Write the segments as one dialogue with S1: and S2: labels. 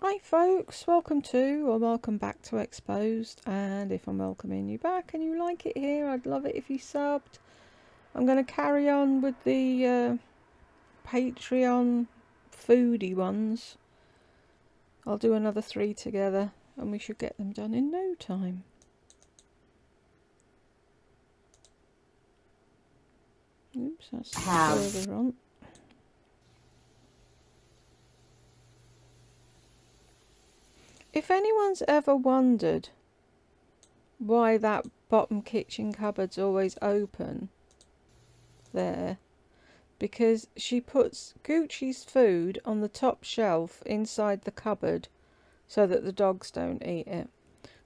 S1: Hi folks, welcome to or welcome back to Exposed, and if I'm welcoming you back and you like it here, I'd love it if you subbed. I'm going to carry on with the Patreon foodie ones. I'll do another 3 together and we should get them done in no time. Oops, that's further on. If anyone's ever wondered why that bottom kitchen cupboard's always open there, because she puts Gucci's food on the top shelf inside the cupboard so that the dogs don't eat it.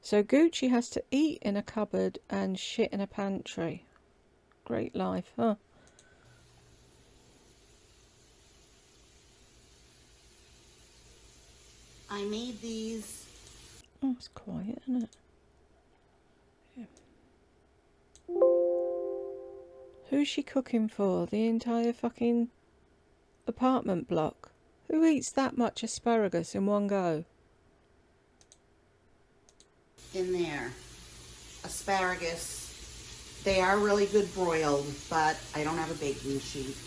S1: So Gucci has to eat in a cupboard and shit in a pantry. Great life, huh?
S2: I made these.
S1: Oh, it's quiet, isn't it? Yeah. Who's she cooking for? The entire fucking apartment block? Who eats that much asparagus in one go?
S2: In there. Asparagus. They are really good broiled, but I don't have a baking sheet.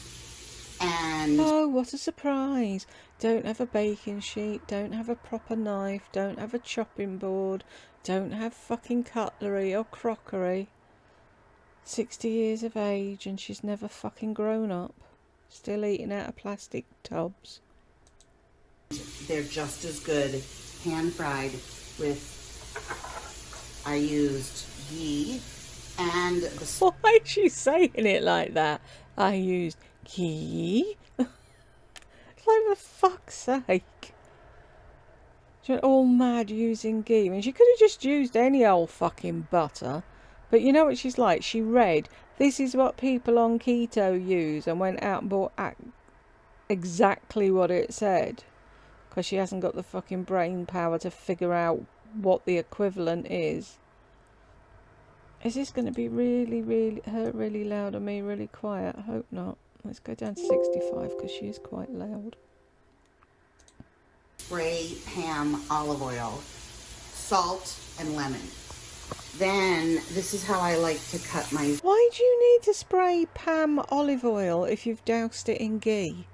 S2: And
S1: oh, what a surprise. Don't have a baking sheet, don't have a proper knife, don't have a chopping board, don't have fucking cutlery or crockery. 60 years of age and she's never fucking grown up. Still eating out of plastic tubs.
S2: they're just as good pan fried with, I used ghee and the...
S1: Why is she saying it like that? I used ghee? Like, for fuck's sake. She went all mad using ghee. I mean, she could have just used any old fucking butter. But you know what she's like? She read, this is what people on keto use, and went out and bought exactly what it said. Because she hasn't got the fucking brain power to figure out what the equivalent is. Is this going to be really loud and me really quiet? I hope not. Let's go down to 65 because she is quite loud.
S2: Spray Pam olive oil, salt, and lemon. Then this is how I like to cut my...
S1: Why do you need to spray Pam olive oil if you've doused it in ghee?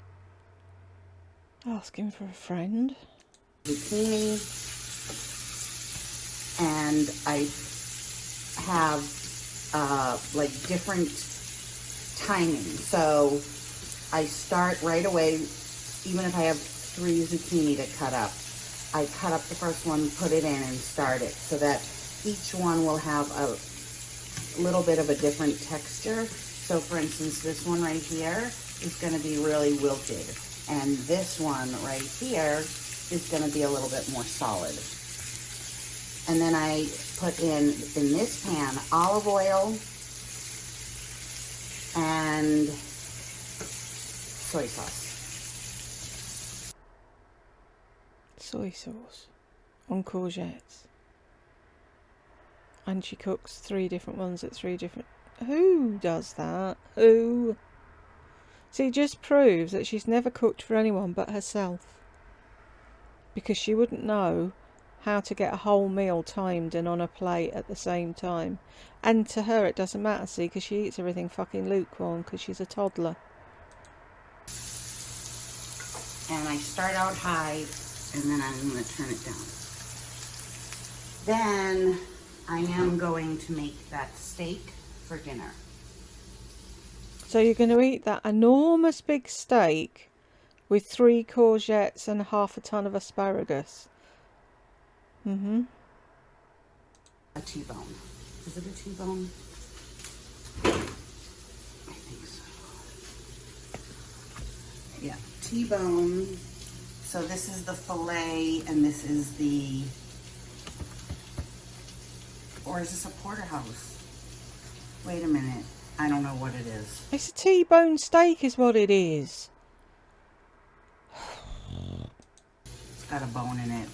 S1: Asking for a friend.
S2: Zucchini. And I have like different timing. So I start right away, even if I have 3 zucchini to cut up. I cut up the first one, put it in, and start it so that each one will have a little bit of a different texture. So for instance, this one right here is going to be really wilted. And this one right here is going to be a little bit more solid. And then I put in this pan, olive oil and soy sauce.
S1: Soy sauce on courgettes. And she cooks 3 different ones at 3 different... Who does that? Who? See, it just proves that she's never cooked for anyone but herself. Because she wouldn't know how to get a whole meal timed and on a plate at the same time. And to her it doesn't matter, see, because she eats everything fucking lukewarm because she's a toddler.
S2: And I start out high, and then I'm going to turn it down. Then I am going to make that steak for dinner.
S1: So you're going to eat that enormous big steak with 3 courgettes and half a ton of asparagus. Mm-hmm.
S2: A T-bone. Is it a T-bone? I think so. Yeah, T-bone. So this is the filet, and this is the... Or is this a porterhouse? Wait a minute. I don't know what it is.
S1: It's a T-bone steak is what it is.
S2: It's got a bone in it.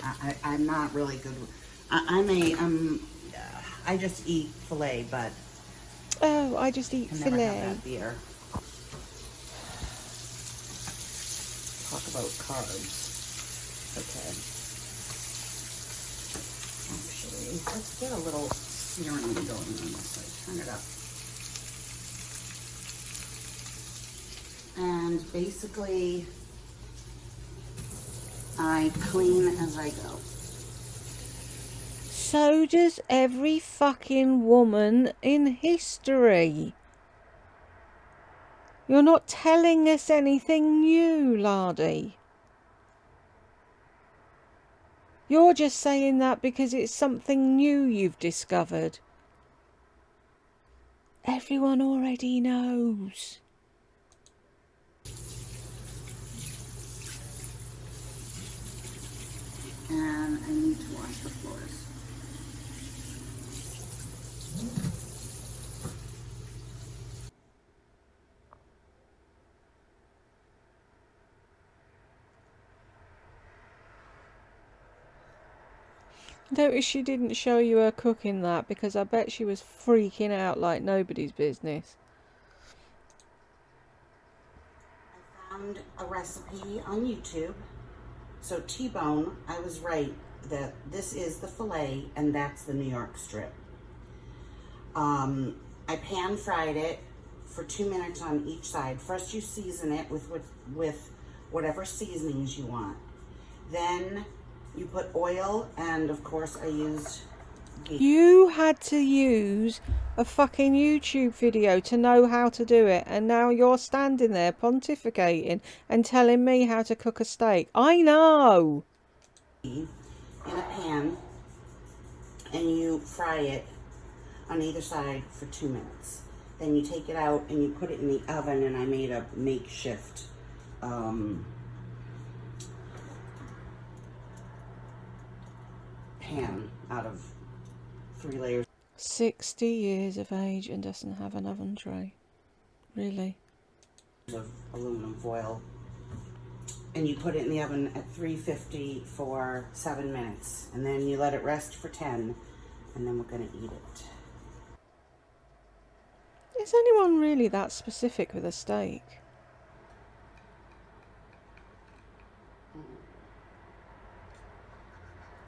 S2: I'm not really good. I just eat filet, but
S1: Oh, I just eat
S2: can never
S1: filet.
S2: have that beer. Talk about carbs. Okay. Let's get a little searing going on this side. Turn it up. And basically, I clean as I go.
S1: So does every fucking woman in history. You're not telling us anything new, Lardy. You're just saying that because it's something new you've discovered. Everyone already knows.
S2: And I need to wash the floors.
S1: Notice she didn't show you her cooking that, because I bet she was freaking out like nobody's business.
S2: I found a recipe on YouTube. So T-bone, I was right that this is the filet and that's the New York strip. I pan fried it for 2 minutes on each side. First you season it with whatever seasonings you want. Then you put oil, and of course I used ghee.
S1: You had to use a fucking YouTube video to know how to do it, and now you're standing there pontificating and telling me how to cook a steak. I know!
S2: In a pan, and you fry it on either side for 2 minutes. Then you take it out and you put it in the oven, and I made a makeshift pan out of 3 layers.
S1: 60 years of age and doesn't have an oven tray. Really?
S2: Of aluminum foil. And you put it in the oven at 350 for 7 minutes. And then you let it rest for 10. And then we're going to eat it.
S1: Is anyone really that specific with a steak?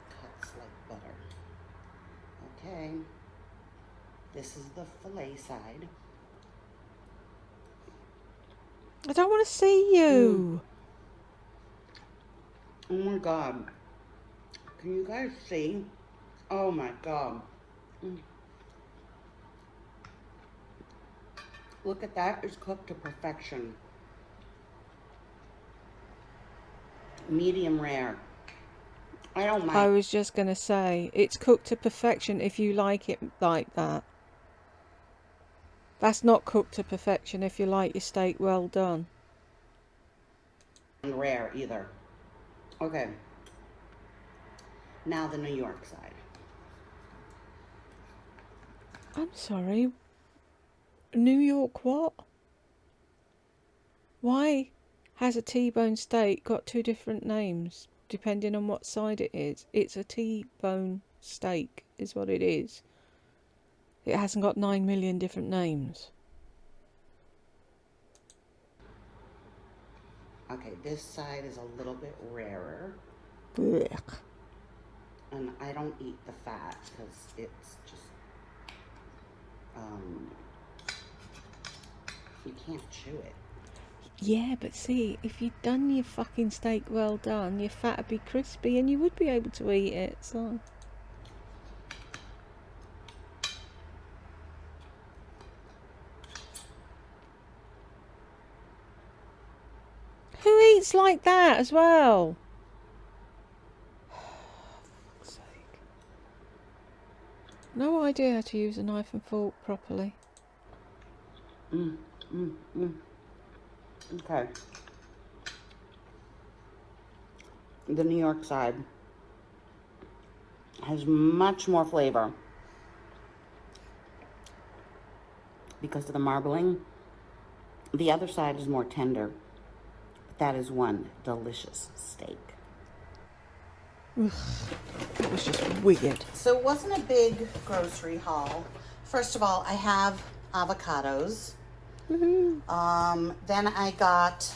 S2: Cuts like butter. Okay. This is the fillet side.
S1: I don't want to see you.
S2: Oh my God. Can you guys see? Oh my God. Look at that. It's cooked to perfection. Medium rare. I don't mind.
S1: I was just going to say, it's cooked to perfection if you like it like that. That's not cooked to perfection if you like your steak well done.
S2: And rare either. Okay. Now the New York side.
S1: I'm sorry. New York what? Why has a T-bone steak got 2 different names depending on what side it is? It's a T-bone steak is what it is. It hasn't got 9 million different names.
S2: Okay, this side is a little bit rarer.
S1: Blech.
S2: And I don't eat the fat because it's just, you can't chew it.
S1: Yeah, but see, if you'd done your fucking steak well done, your fat would be crispy and you would be able to eat it, so... Who eats like that as well? For fuck's sake. No idea how to use a knife and fork properly.
S2: Okay. The New York side has much more flavor because of the marbling. The other side is more tender. But that is one delicious steak.
S1: Ugh, that was just weird.
S2: So it wasn't a big grocery haul. First of all, I have avocados. Then I got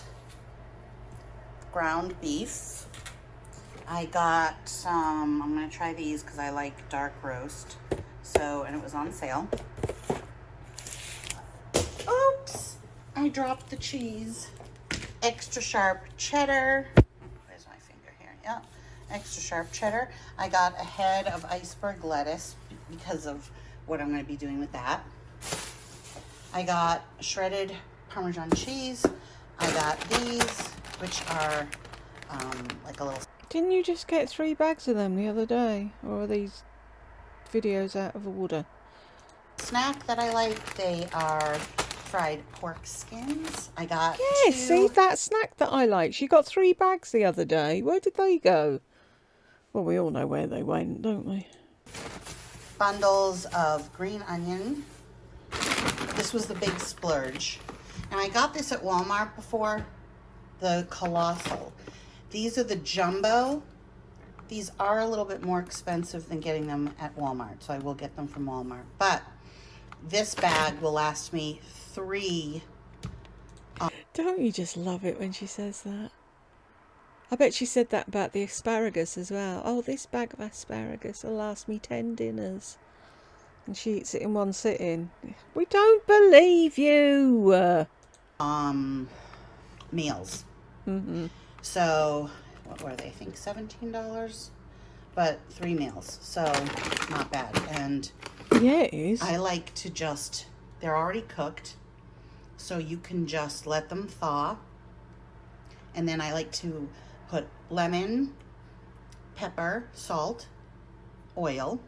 S2: ground beef. I got some, I'm going to try these because I like dark roast. So, and it was on sale. Oops! I dropped the cheese. Extra sharp cheddar. Where's my finger here? Yeah. Extra sharp cheddar. I got a head of iceberg lettuce because of what I'm going to be doing with that. I got shredded Parmesan cheese. I got these, which are like a little...
S1: Didn't you just get 3 bags of them the other day? Or are these videos out of order?
S2: Snack that I like. They are fried pork skins. I got
S1: Yes, see, that snack that I like. She got 3 bags the other day. Where did they go? Well, we all know where they went, don't we?
S2: Bundles of green onion. This was the big splurge. And I got this at Walmart before, the colossal. These are the jumbo. These are a little bit more expensive than getting them at Walmart, so I will get them from Walmart. But this bag will last me 3.
S1: Don't you just love it when she says that? I bet she said that about the asparagus as well. Oh, this bag of asparagus will last me 10 dinners. And she eats it in one sitting. We don't believe you!
S2: Meals.
S1: Mm-hmm.
S2: So, what were they? I think $17. But 3 meals. So, not bad. And
S1: yeah, it is.
S2: I like to just, they're already cooked. So you can just let them thaw. And then I like to put lemon, pepper, salt, oil.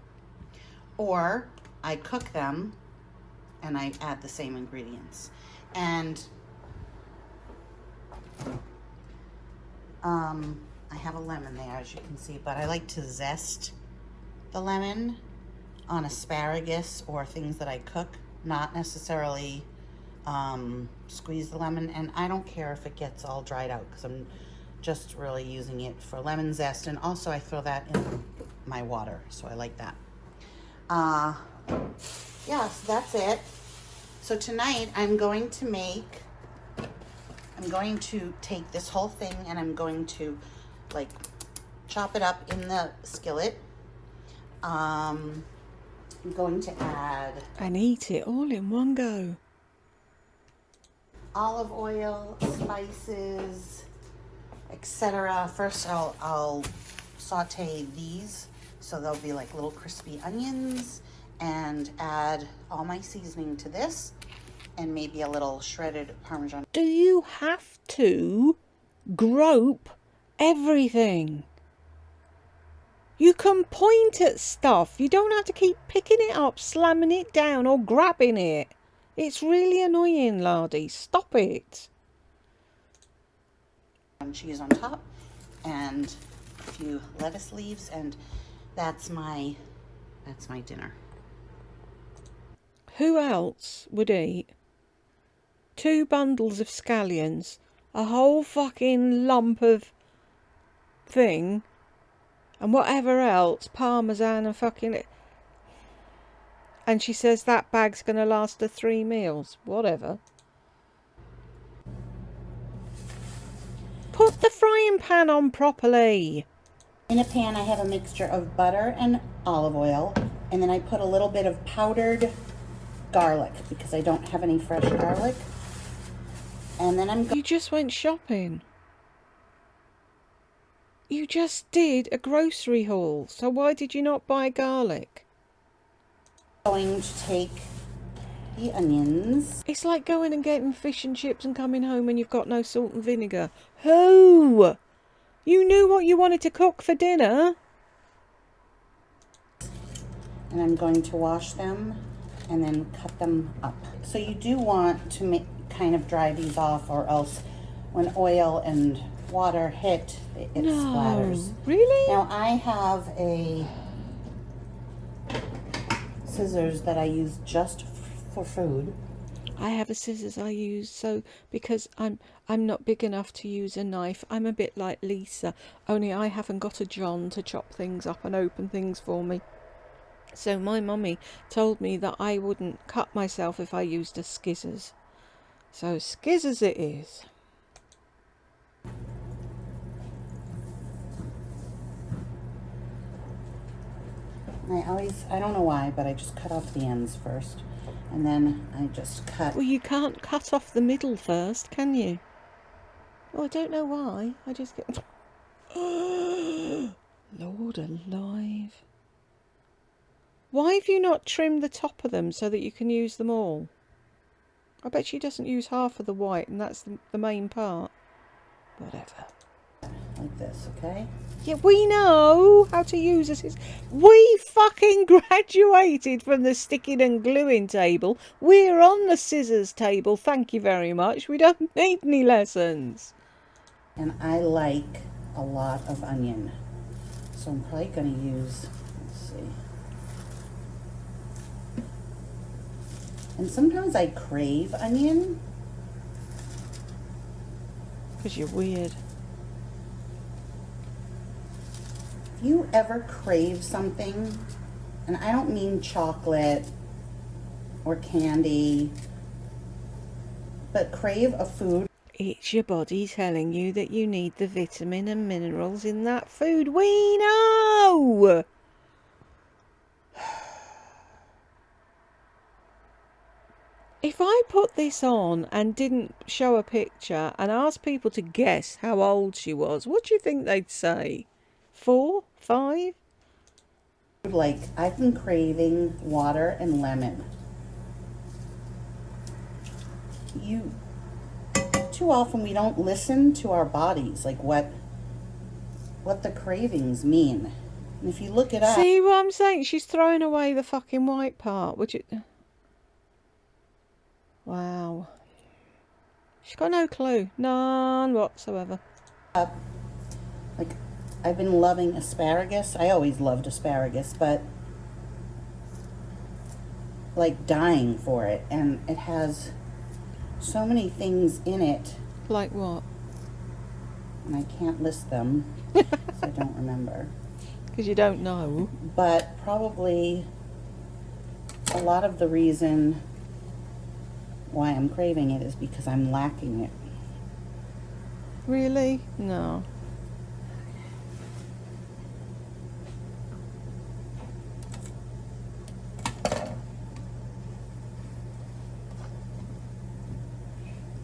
S2: Or I cook them and I add the same ingredients. And I have a lemon there, as you can see, but I like to zest the lemon on asparagus or things that I cook, not necessarily squeeze the lemon. And I don't care if it gets all dried out because I'm just really using it for lemon zest. And also I throw that in my water, so I like that. Yeah, so that's it. So tonight I'm going to take this whole thing and I'm going to like chop it up in the skillet. I'm going to add...
S1: and eat it all in one go.
S2: Olive oil, spices, etc. First I'll saute these so they'll be like little crispy onions, and add all my seasoning to this and maybe a little shredded Parmesan.
S1: Do you have to grope everything? You can point at stuff. You don't have to keep picking it up, slamming it down or grabbing it. It's really annoying, Lardy. Stop it.
S2: Cheese on top and a few lettuce leaves, and that's my dinner.
S1: Who else would eat 2 bundles of scallions, a whole fucking lump of thing, and whatever else, parmesan and fucking... And she says that bag's going to last her 3 meals. Whatever. Put the frying pan on properly.
S2: In a pan I have a mixture of butter and olive oil, and then I put a little bit of powdered garlic because I don't have any fresh garlic. And then
S1: You just went shopping. You just did a grocery haul. So why did you not buy garlic?
S2: going to take the onions.
S1: It's like going and getting fish and chips and coming home and you've got no salt and vinegar. Who? You knew what you wanted to cook for dinner.
S2: And I'm going to wash them and then cut them up. So you do want to kind of dry these off, or else when oil and water hit, it splatters.
S1: Really?
S2: Now I have a scissors that I use just for food.
S1: I have a scissors I use so because I'm not big enough to use a knife. I'm a bit like Lisa, only I haven't got a John to chop things up and open things for me. So my mummy told me that I wouldn't cut myself if I used a skizzers. So skizzers it is.
S2: I don't know why, but I just cut off the ends first. And then I just cut.
S1: Well, you can't cut off the middle first, can you? Oh, I don't know why. I just get... Lord alive. Why have you not trimmed the top of them so that you can use them all? I bet she doesn't use half of the white, and that's the main part. Whatever.
S2: Like this, okay?
S1: Yeah, we know how to use a scissors. We fucking graduated from the sticking and gluing table. We're on the scissors table. Thank you very much. We don't need any lessons.
S2: And I like a lot of onion. So I'm probably going to use, let's see. And sometimes I crave onion.
S1: Because you're weird.
S2: If you ever crave something, and I don't mean chocolate or candy, but crave a food.
S1: It's your body telling you that you need the vitamin and minerals in that food. We know! If I put this on and didn't show a picture and asked people to guess how old she was, what do you think they'd say? 4? 5?
S2: Like, I've been craving water and lemon. Too often we don't listen to our bodies, like what the cravings mean. And if you look it up...
S1: See what I'm saying? She's throwing away the fucking white part, which it... Wow. She's got no clue. None whatsoever.
S2: Like, I've been loving asparagus. I always loved asparagus, but like dying for it. And it has so many things in it.
S1: Like what?
S2: And I can't list them, so I don't remember.
S1: Because you don't know.
S2: But probably a lot of the reason why I'm craving it is because I'm lacking it.
S1: Really? No.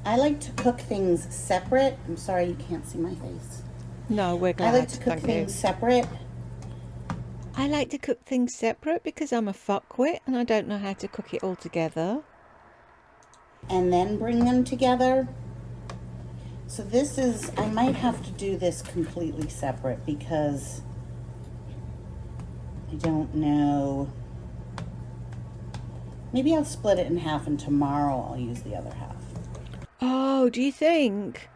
S2: I like to cook things separate. I'm sorry you can't see my face.
S1: No, we're glad.
S2: I like to cook things separate.
S1: I like to cook things separate because I'm a fuckwit and I don't know how to cook it all together.
S2: And then bring them together. So this is, I might have to do this completely separate because I don't know. Maybe I'll split it in half and tomorrow I'll use the other half.
S1: Oh, do you think?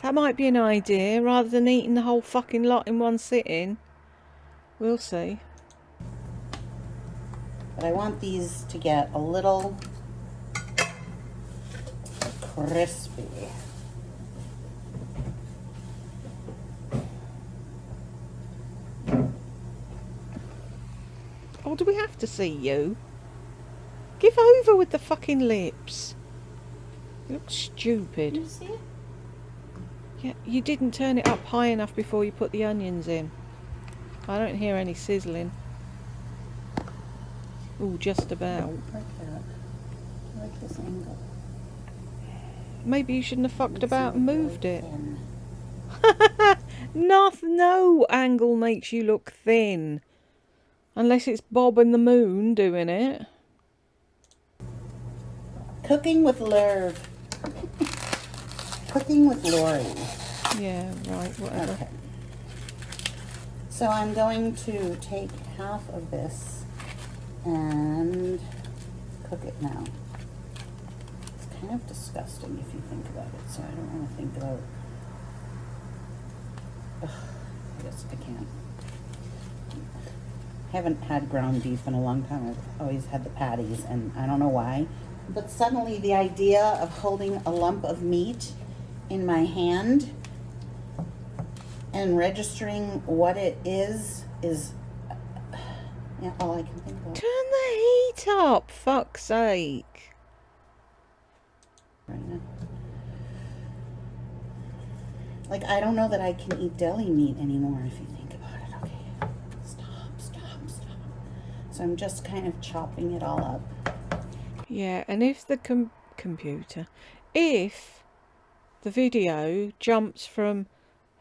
S1: That might be an idea rather than eating the whole fucking lot in one sitting. We'll see.
S2: But I want these to get a little crispy.
S1: Oh, do we have to see you? Give over with the fucking lips. You look stupid.
S2: You see it?
S1: Yeah, you didn't turn it up high enough before you put the onions in. I don't hear any sizzling. Ooh, just about.
S2: Like that. I like this angle.
S1: Maybe you shouldn't have fucked about and moved it.
S2: Thin.
S1: No angle makes you look thin. Unless it's Bob and the Moon doing it.
S2: Cooking with Lurv. Cooking with Lori.
S1: Yeah, right, whatever.
S2: Okay. So I'm going to take half of this and cook it now. It's kind of disgusting if you think about it, so I don't want to think about... Ugh, I guess I can't. I haven't had ground beef in a long time. I've always had the patties, and I don't know why. But suddenly the idea of holding a lump of meat in my hand and registering what it is yeah, all I can think about.
S1: Turn the heat up, fuck's sake.
S2: Right now. Like, I don't know that I can eat deli meat anymore if you think about it. Okay, stop. So I'm just kind of chopping it all up.
S1: Yeah, and if the computer, if the video jumps from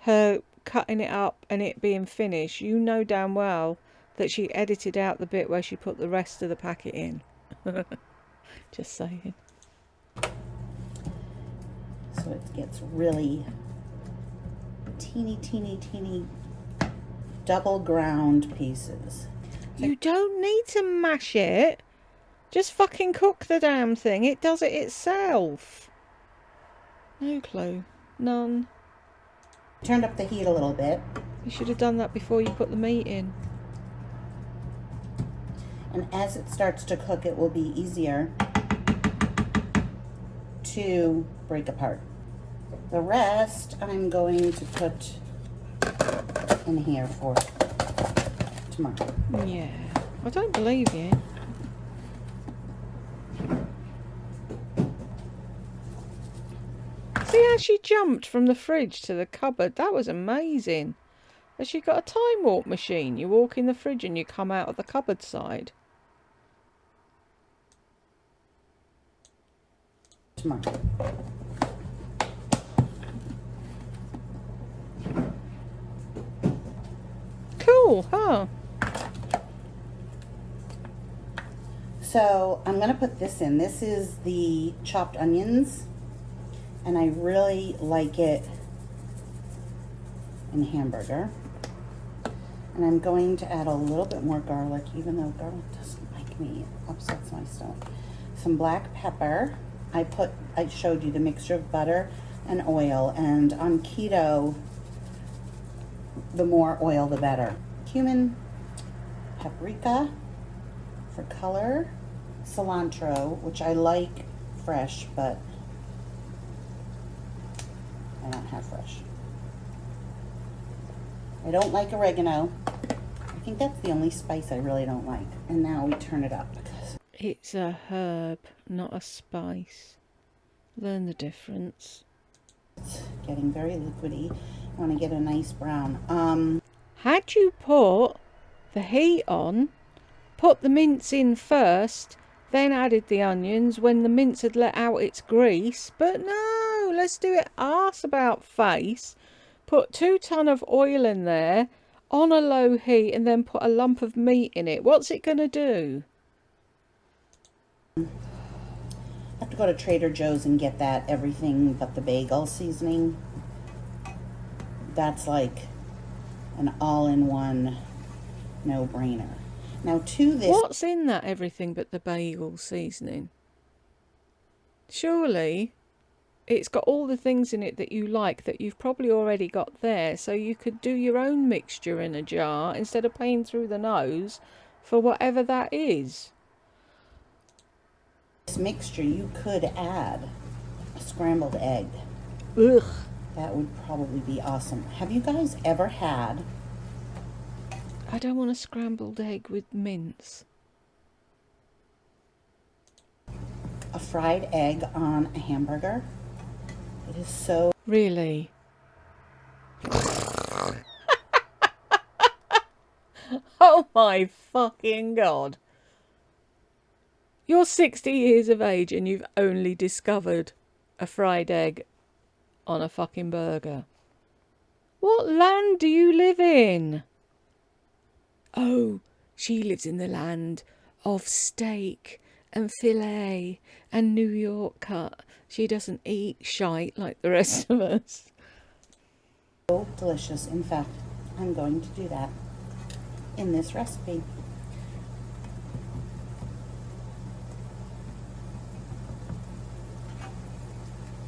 S1: her cutting it up and it being finished, you know damn well that she edited out the bit where she put the rest of the packet in. Just saying.
S2: So it gets really teeny, teeny, teeny double ground pieces.
S1: You don't need to mash it. Just fucking cook the damn thing. It does it itself. No clue. None.
S2: Turned up the heat a little bit.
S1: You should have done that before you put the meat in.
S2: And as it starts to cook, it will be easier to break apart. The rest I'm going to put in here for tomorrow.
S1: Yeah. I don't believe you. See how she jumped from the fridge to the cupboard? That was amazing. Has she got a time warp machine? You walk in the fridge and you come out of the cupboard side.
S2: Tomorrow.
S1: Cool, huh?
S2: So I'm going to put this in. This is the chopped onions, and I really like it in hamburger. And I'm going to add a little bit more garlic, even though garlic doesn't like me. It upsets my stomach. Some black pepper. I showed you the mixture of butter and oil, and on keto, the more oil the better. Cumin, paprika for color, cilantro, which I like fresh, but I don't have fresh. I don't like oregano. I think that's the only spice I really don't like. And now we turn it up.
S1: It's a herb, not a spice. Learn the difference.
S2: It's getting very liquidy. I want to get a nice brown.
S1: Had you put the heat on, put the mince in first, then added the onions when the mince had let out its grease, but no, let's do it arse about face. Put 2 tons of oil in there on a low heat and then put a lump of meat in it. What's it going to do?
S2: I have to go to Trader Joe's and get that everything but the bagel seasoning. That's like an all-in-one no-brainer. Now to this...
S1: What's in that everything but the bagel seasoning? Surely it's got all the things in it that you like that you've probably already got there, so you could do your own mixture in a jar instead of paying through the nose for whatever that is.
S2: This mixture, you could add a scrambled egg.
S1: Ugh.
S2: That would probably be awesome. Have you guys ever had...
S1: I don't want a scrambled egg with mince.
S2: a fried egg on a hamburger? It is so...
S1: Really? Oh my fucking God. You're 60 years of age and you've only discovered a fried egg on a fucking burger. What land do you live in? Oh, she lives in the land of steak and filet and New York cut. She doesn't eat shite like the rest of us.
S2: So delicious. In fact, I'm going to do that in this recipe.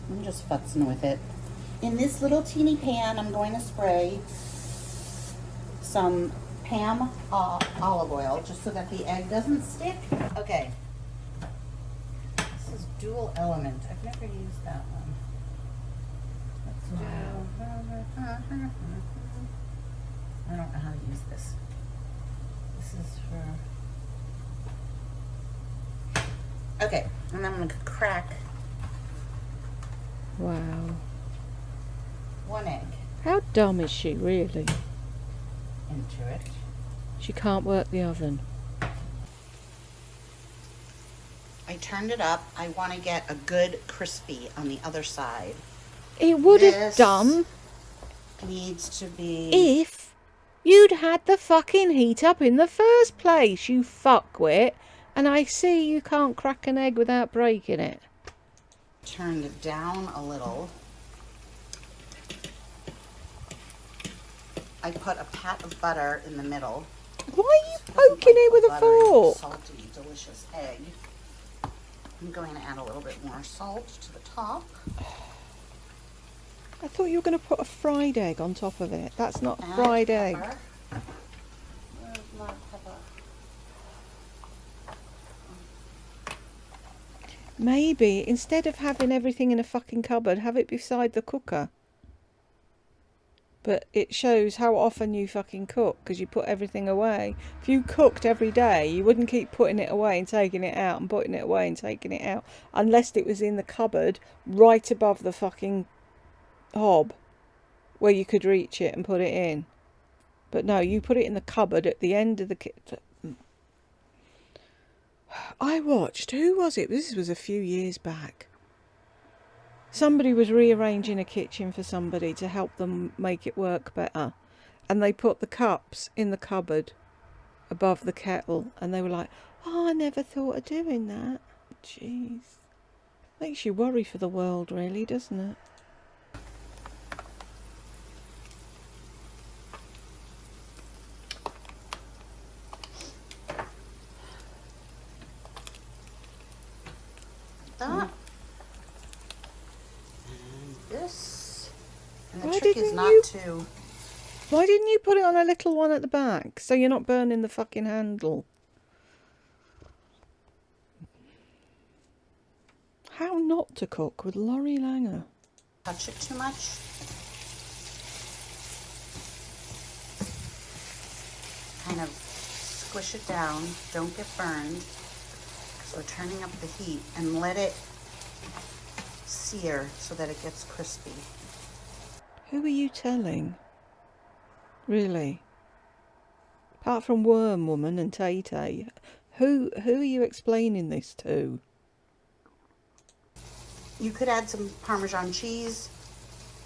S2: I'm just futzing with it. In this little teeny pan, I'm going to spray some Pam olive oil just so that the egg doesn't stick. Okay. This is dual element. I've never used that one. Let's do... I don't know how to use this. This is for... Okay, and I'm going to crack...
S1: Wow.
S2: one egg
S1: How dumb is she, really?
S2: into it.
S1: She can't work the oven.
S2: I turned it up. I want to get a good crispy on the other side.
S1: It would have
S2: This
S1: done
S2: needs to be...
S1: if you'd had the fucking heat up in the first place, you fuckwit. And I see you can't crack an egg without breaking it.
S2: Turned it down a little. I put a pat of butter in the middle.
S1: Why are you poking it with a fork?
S2: Salty, delicious egg. I'm going to add a little bit more salt to the top.
S1: I thought you were going to put a fried egg on top of it. That's not a fried egg.
S2: Where's my pepper?
S1: Maybe instead of having everything in a fucking cupboard, have it beside the cooker. But it shows how often you fucking cook, because you put everything away. If you cooked every day, you wouldn't keep putting it away and taking it out and putting it away and taking it out, unless it was in the cupboard right above the fucking hob where you could reach it and put it in. But no, you put it in the cupboard at the end of the kitchen. I watched, who was it? This was a few years back. Somebody was rearranging a kitchen for somebody to help them make it work better. And they put the cups in the cupboard above the kettle. And they were like, oh, I never thought of doing that. Jeez. Makes you worry for the world, really, doesn't it?
S2: That. And this. And the
S1: Why
S2: trick is
S1: didn't
S2: not
S1: you-
S2: to...
S1: Why didn't you put it on a little one at the back, so you're not burning the fucking handle? How not to cook with Laurie Langer?
S2: touch it too much. Kind of squish it down, don't get burned. So turning up the heat and let it sear so that it gets crispy.
S1: Who are you telling? Really? Apart from Worm Woman and Tay Tay, who are you explaining this to?
S2: You could add some Parmesan cheese,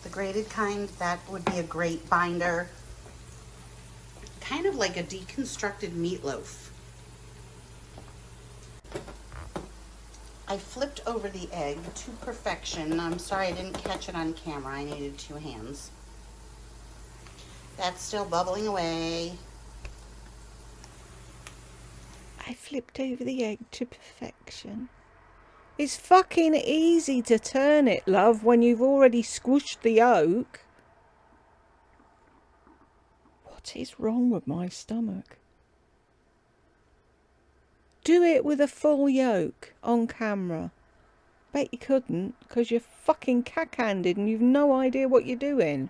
S2: the grated kind. That would be a great binder. Kind of like a deconstructed meatloaf. I flipped over the egg to perfection. I'm sorry I didn't catch it on camera. I needed 2 hands. That's still bubbling away.
S1: I flipped over the egg to perfection. It's fucking easy to turn it, love, when you've already squished the yolk. What is wrong with my stomach? Do it with a full yolk on camera. Bet you couldn't, because you're fucking cack-handed and you've no idea what you're doing.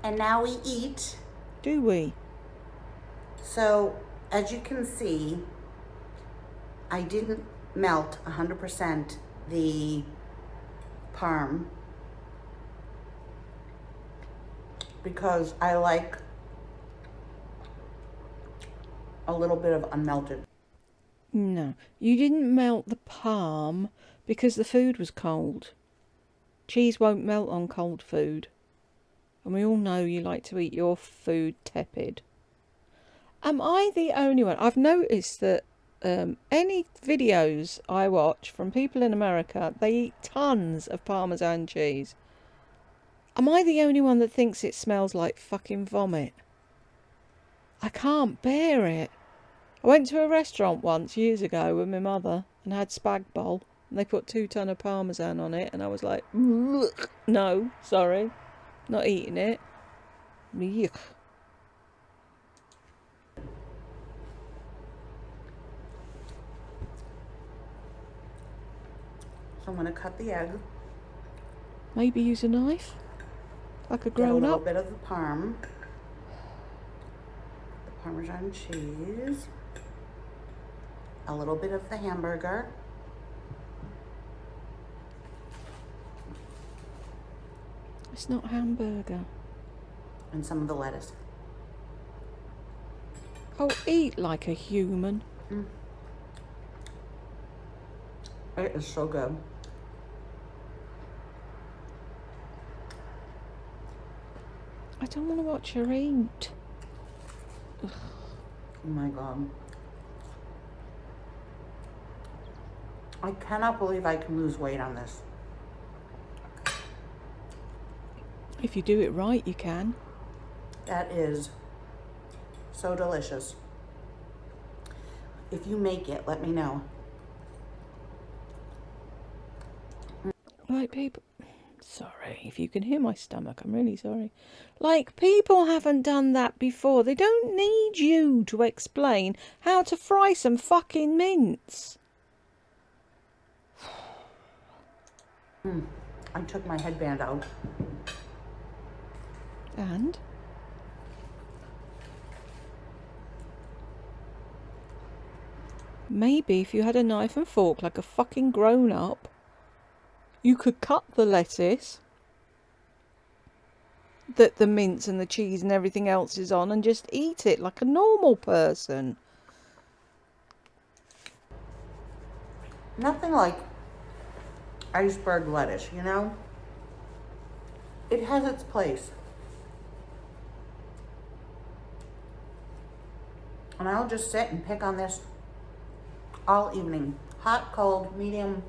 S2: And now we eat.
S1: Do we?
S2: So, as you can see, I didn't melt 100% the parm because I like a little bit of unmelted.
S1: No, you didn't melt the parm because the food was cold. Cheese won't melt on cold food. And we all know you like to eat your food tepid. Am I the only one? I've noticed that any videos I watch from people in America, they eat tons of Parmesan cheese. Am I the only one that thinks it smells like fucking vomit? I can't bear it. I went to a restaurant once years ago with my mother and had spag bowl. And they put 2 tons of Parmesan on it. And I was like, no, sorry. Not eating it. Yuck.
S2: So I'm going to cut the egg.
S1: Maybe use a knife? Like a
S2: Get a
S1: grown
S2: little
S1: up?
S2: bit of the parm. The Parmesan cheese. A little bit of the hamburger.
S1: It's not hamburger.
S2: And some of the lettuce.
S1: Oh, eat like a human.
S2: It is so good.
S1: I don't want to watch her eat.
S2: Oh my God. I cannot believe I can lose weight on this.
S1: If you do it right, you can.
S2: That is so delicious. If you make it, let me know.
S1: Like people... Sorry, if you can hear my stomach, I'm really sorry. Like, people haven't done that before. They don't need you to explain how to fry some fucking mince.
S2: I took my headband out.
S1: And? Maybe if you had a knife and fork like a fucking grown-up, you could cut the lettuce that the mince and the cheese and everything else is on and just eat it like a normal person.
S2: Nothing like iceberg lettuce, you know? It has its place. And I'll just sit and pick on this all evening. Hot, cold, medium.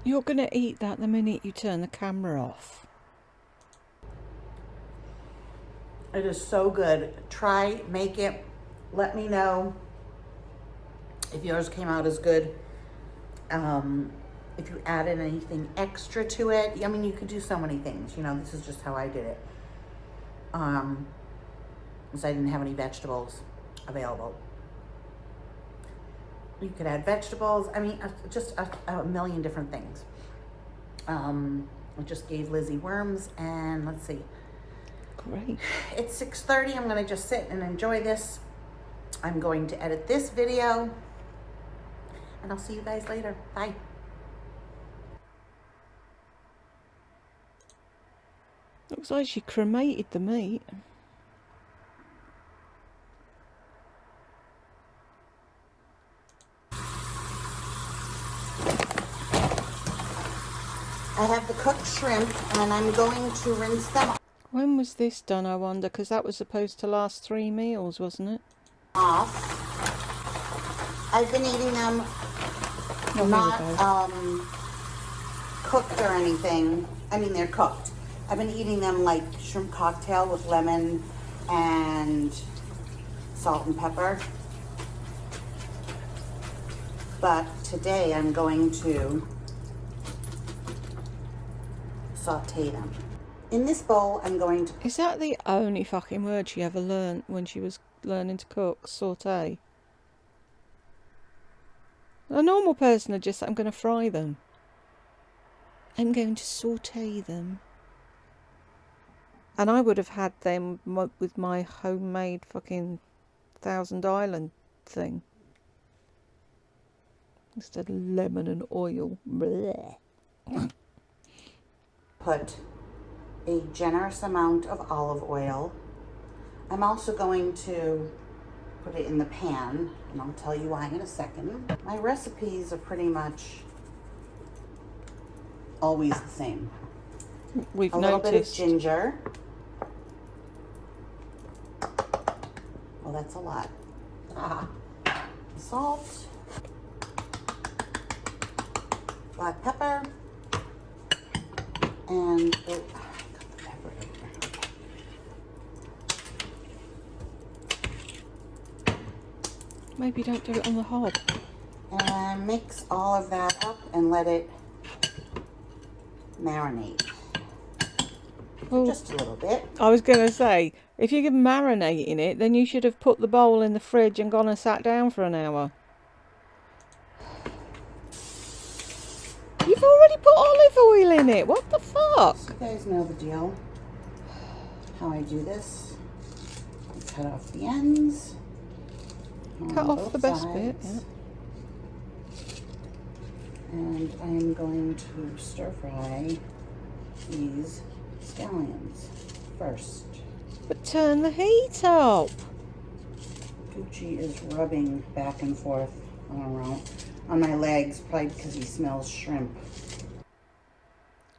S1: You're going to eat that the minute you turn the camera off.
S2: It is so good. Try, make it. Let me know if yours came out as good. If you added anything extra to it. I mean, you could do so many things. You know, this is just how I did it. Because I didn't have any vegetables available. You could add vegetables. I mean, just a million different things. I just gave Lizzie worms, and let's see.
S1: Great.
S2: It's 6:30. I'm going to just sit and enjoy this. I'm going to edit this video, and I'll see you guys later. Bye.
S1: Looks like she cremated the meat.
S2: I have the cooked shrimp, and I'm going to rinse them
S1: When was this done, I wonder? Because that was supposed to last 3 meals, wasn't it?
S2: off. I've been eating them
S1: Oh,
S2: not
S1: here we go.
S2: cooked or anything. I mean, they're cooked. I've been eating them like shrimp cocktail with lemon and salt and pepper. But today I'm going to saute them. In this bowl, I'm going to...
S1: Is that the only fucking word she ever learnt when she was learning to cook? Saute. A normal person would just say, I'm going to fry them. I'm going to saute them. And I would have had them with my homemade fucking Thousand Island thing. Instead of lemon and oil. Blech.
S2: put a generous amount of olive oil. I'm also going to put it in the pan, and I'll tell you why in a second. My recipes are pretty much always the same.
S1: We've
S2: A little bit of
S1: noticed.
S2: ginger. Well, that's a lot. Salt. Black pepper. And I got the pepper everywhere.
S1: Maybe don't do it on the hob.
S2: And mix all of that up and let it marinate.
S1: Well,
S2: Just a little bit.
S1: I was going to say, if you're marinating it, then you should have put the bowl in the fridge and gone and sat down for an hour. You've already put olive oil in it. What the fuck?
S2: So you guys know the deal. How I do this. I cut off the ends.
S1: Cut
S2: on
S1: off the
S2: both
S1: best bit.
S2: sides.
S1: Yeah.
S2: And I'm going to stir fry these scallions first.
S1: But turn the heat up.
S2: Gucci is rubbing back and forth on my legs, probably because he smells shrimp.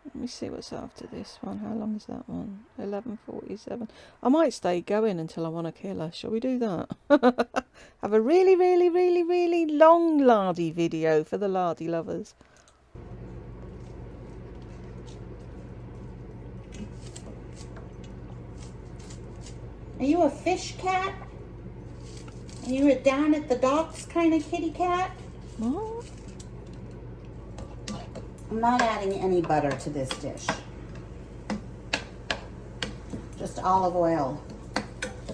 S1: Let me see what's after this one. How long is that one? 11:47. I might stay going until I want to kill her. Shall we do that? Have a really, really, really, really long lardy video for the lardy lovers.
S2: Are you a fish cat? Are you a down at the docks kind of kitty cat?
S1: What?
S2: I'm not adding any butter to this dish. Just olive oil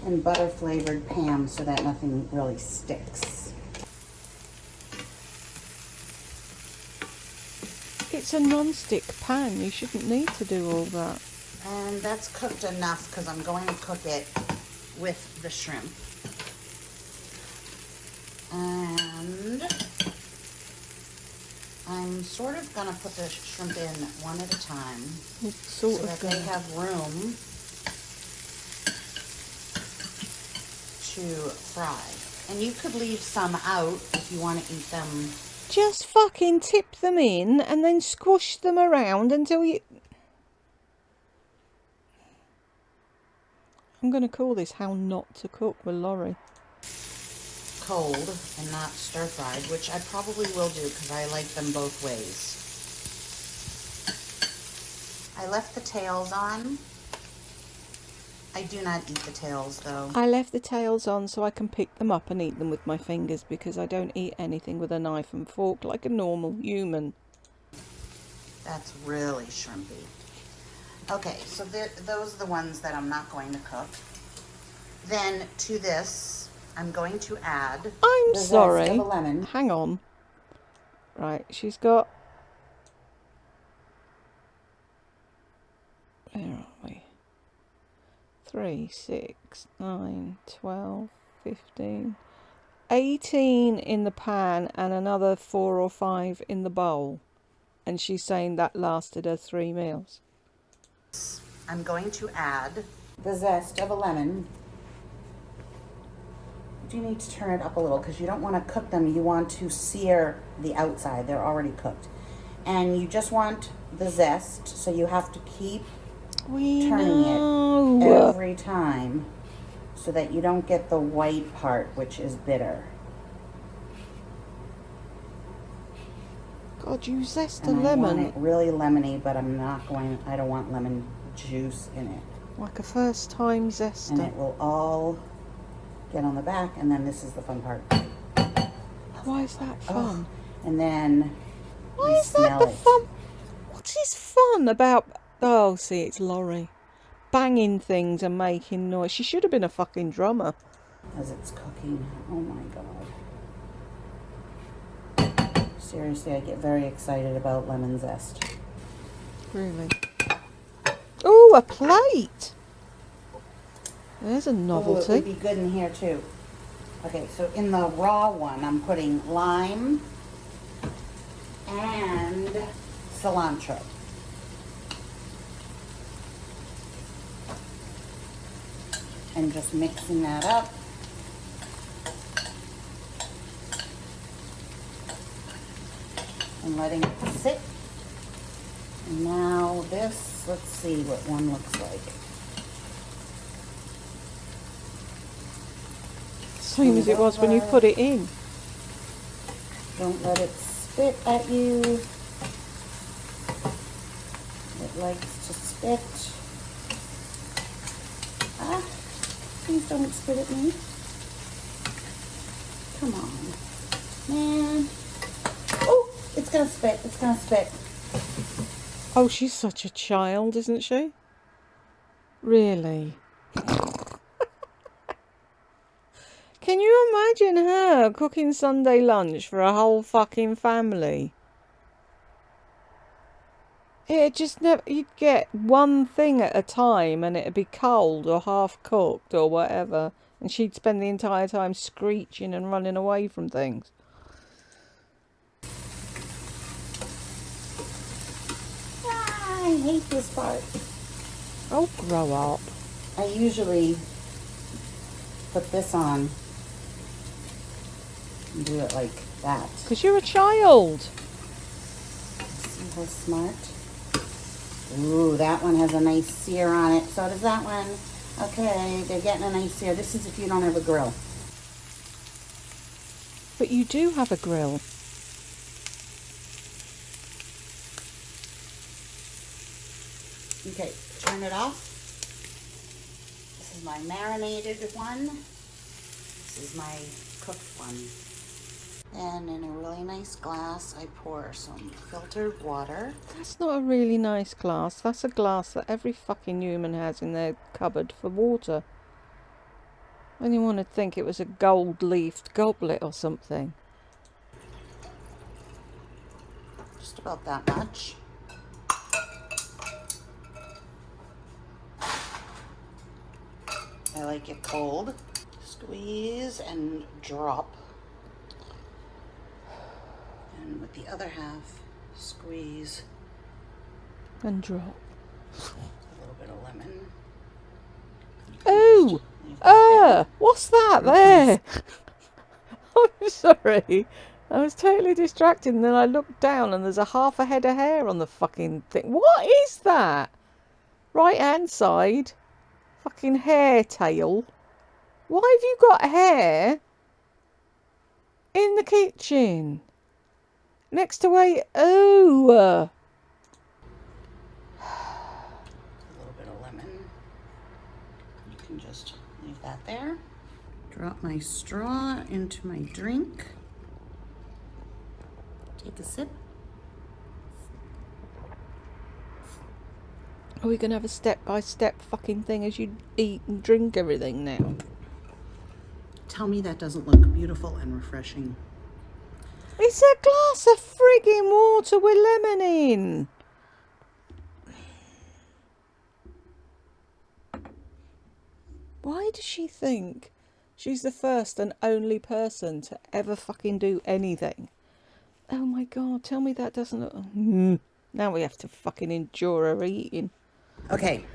S2: and butter flavored Pam so that nothing really sticks.
S1: It's a non-stick pan. You shouldn't need to do all that.
S2: And that's cooked enough because I'm going to cook it with the shrimp. And I'm sort of going to put the shrimp in one at a time so that they have room to fry. And you could leave some out if you want to eat them.
S1: Just fucking tip them in and then squish them around until you... I'm going to call this How Not to Cook with Laurie.
S2: Cold and not stir-fried, which I probably will do because I like them both ways. I left the tails on. I do not eat the tails though.
S1: I left the tails on so I can pick them up and eat them with my fingers because I don't eat anything with a knife and fork like a normal human.
S2: That's really shrimpy. Okay, so those are the ones that I'm not going to cook. Then to this, I'm going to add
S1: I'm
S2: the
S1: sorry.
S2: zest of a lemon.
S1: Hang on. Right, she's got... Where are we? 3, 6, 9, 12, 15, 18 in the pan and another 4 or 5 in the bowl. And she's saying that lasted her 3 meals.
S2: I'm going to add the zest of a lemon. You do need to turn it up a little because you don't want to cook them. You want to sear the outside. They're already cooked. And you just want the zest, so you have to keep turning it every time so that you don't get the white part, which is bitter.
S1: God, you zest a
S2: And
S1: lemon.
S2: I want it really lemony, but I don't want lemon juice in it.
S1: Like a first time zester.
S2: And it will all get on the back, and then this is the fun part.
S1: Why is that fun?
S2: Oh, and then
S1: why is that the fun? What is fun about... Oh, see, it's Laurie. Banging things and making noise. She should have been a fucking drummer.
S2: As it's cooking. Oh my God. Seriously, I get very excited about lemon zest.
S1: Really? Oh, a plate! There's a novelty.
S2: Ooh, it would be good in here too. Okay, so in the raw one, I'm putting lime and cilantro. And just mixing that up. And letting it sit. And now this, let's see what one looks like.
S1: Same as it was when you put it in.
S2: Don't let it spit at you. It likes to spit. Ah, please don't spit at me. Come on, man. Oh, it's gonna spit, it's gonna spit.
S1: Oh, she's such a child, isn't she? Really? Can you imagine her cooking Sunday lunch for a whole fucking family? It just never... You'd get one thing at a time and it'd be cold or half cooked or whatever. And she'd spend the entire time screeching and running away from things.
S2: Ah, I hate this part.
S1: Oh, grow up.
S2: I usually put this on and do it like that.
S1: Because you're a child.
S2: See how smart? Ooh, that one has a nice sear on it. So does that one. Okay, they're getting a nice sear. This is if you don't have a grill.
S1: But you do have a grill.
S2: Okay, turn it off. This is my marinated one. This is my cooked one. And in a really nice glass, I pour some filtered water.
S1: That's not a really nice glass. That's a glass that every fucking human has in their cupboard for water. Anyone would think it was a gold-leafed goblet or something.
S2: Just about that much. I like it cold. Squeeze and drop. And with the other half, squeeze.
S1: And drop.
S2: A little bit of lemon.
S1: Oh! What's that there? I'm sorry. I was totally distracted and then I looked down and there's a half a head of hair on the fucking thing. What is that? Right hand side. Fucking hair tail. Why have you got hair in the kitchen? Next to a... Oh!
S2: A little bit of lemon. You can just leave that there. Drop my straw into my drink. Take a sip.
S1: Are we going to have a step-by-step fucking thing as you eat and drink everything now?
S2: Tell me that doesn't look beautiful and refreshing.
S1: It's a glass of frigging water with lemon in. Why does she think she's the first and only person to ever fucking do anything? Oh my god, tell me that doesn't look... Now we have to fucking endure her eating.
S2: Okay.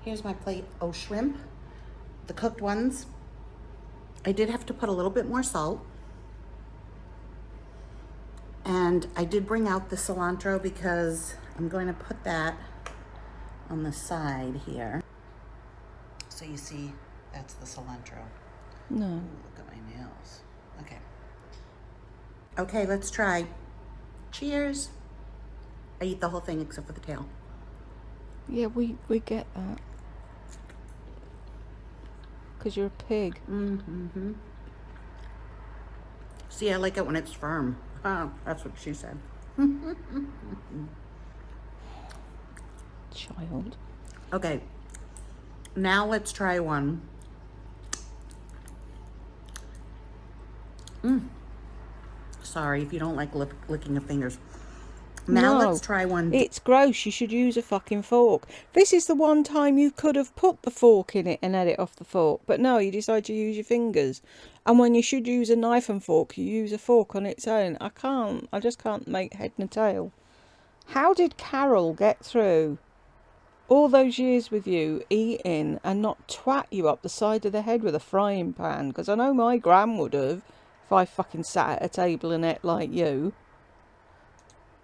S2: Here's my plate of shrimp. The cooked ones. I did have to put a little bit more salt. And I did bring out the cilantro because I'm going to put that on the side here. So you see, that's the cilantro.
S1: No.
S2: Ooh, look at my nails. Okay. Okay, let's try. Cheers. I eat the whole thing except for the tail.
S1: Yeah, we get that. Because you're a pig.
S2: Mm-hmm. See, I like it when it's firm. Oh, that's what she said.
S1: Child.
S2: Okay. Now let's try one. Sorry if you don't like licking your fingers. Now let's try one.
S1: It's gross. You should use a fucking fork. This is the one time you could have put the fork in it and had it off the fork. But no, you decide to use your fingers. And when you should use a knife and fork, you use a fork on its own. I just can't make head and tail. How did Carol get through all those years with you eating and not twat you up the side of the head with a frying pan? Because I know my gran would have if I fucking sat at a table and ate like you.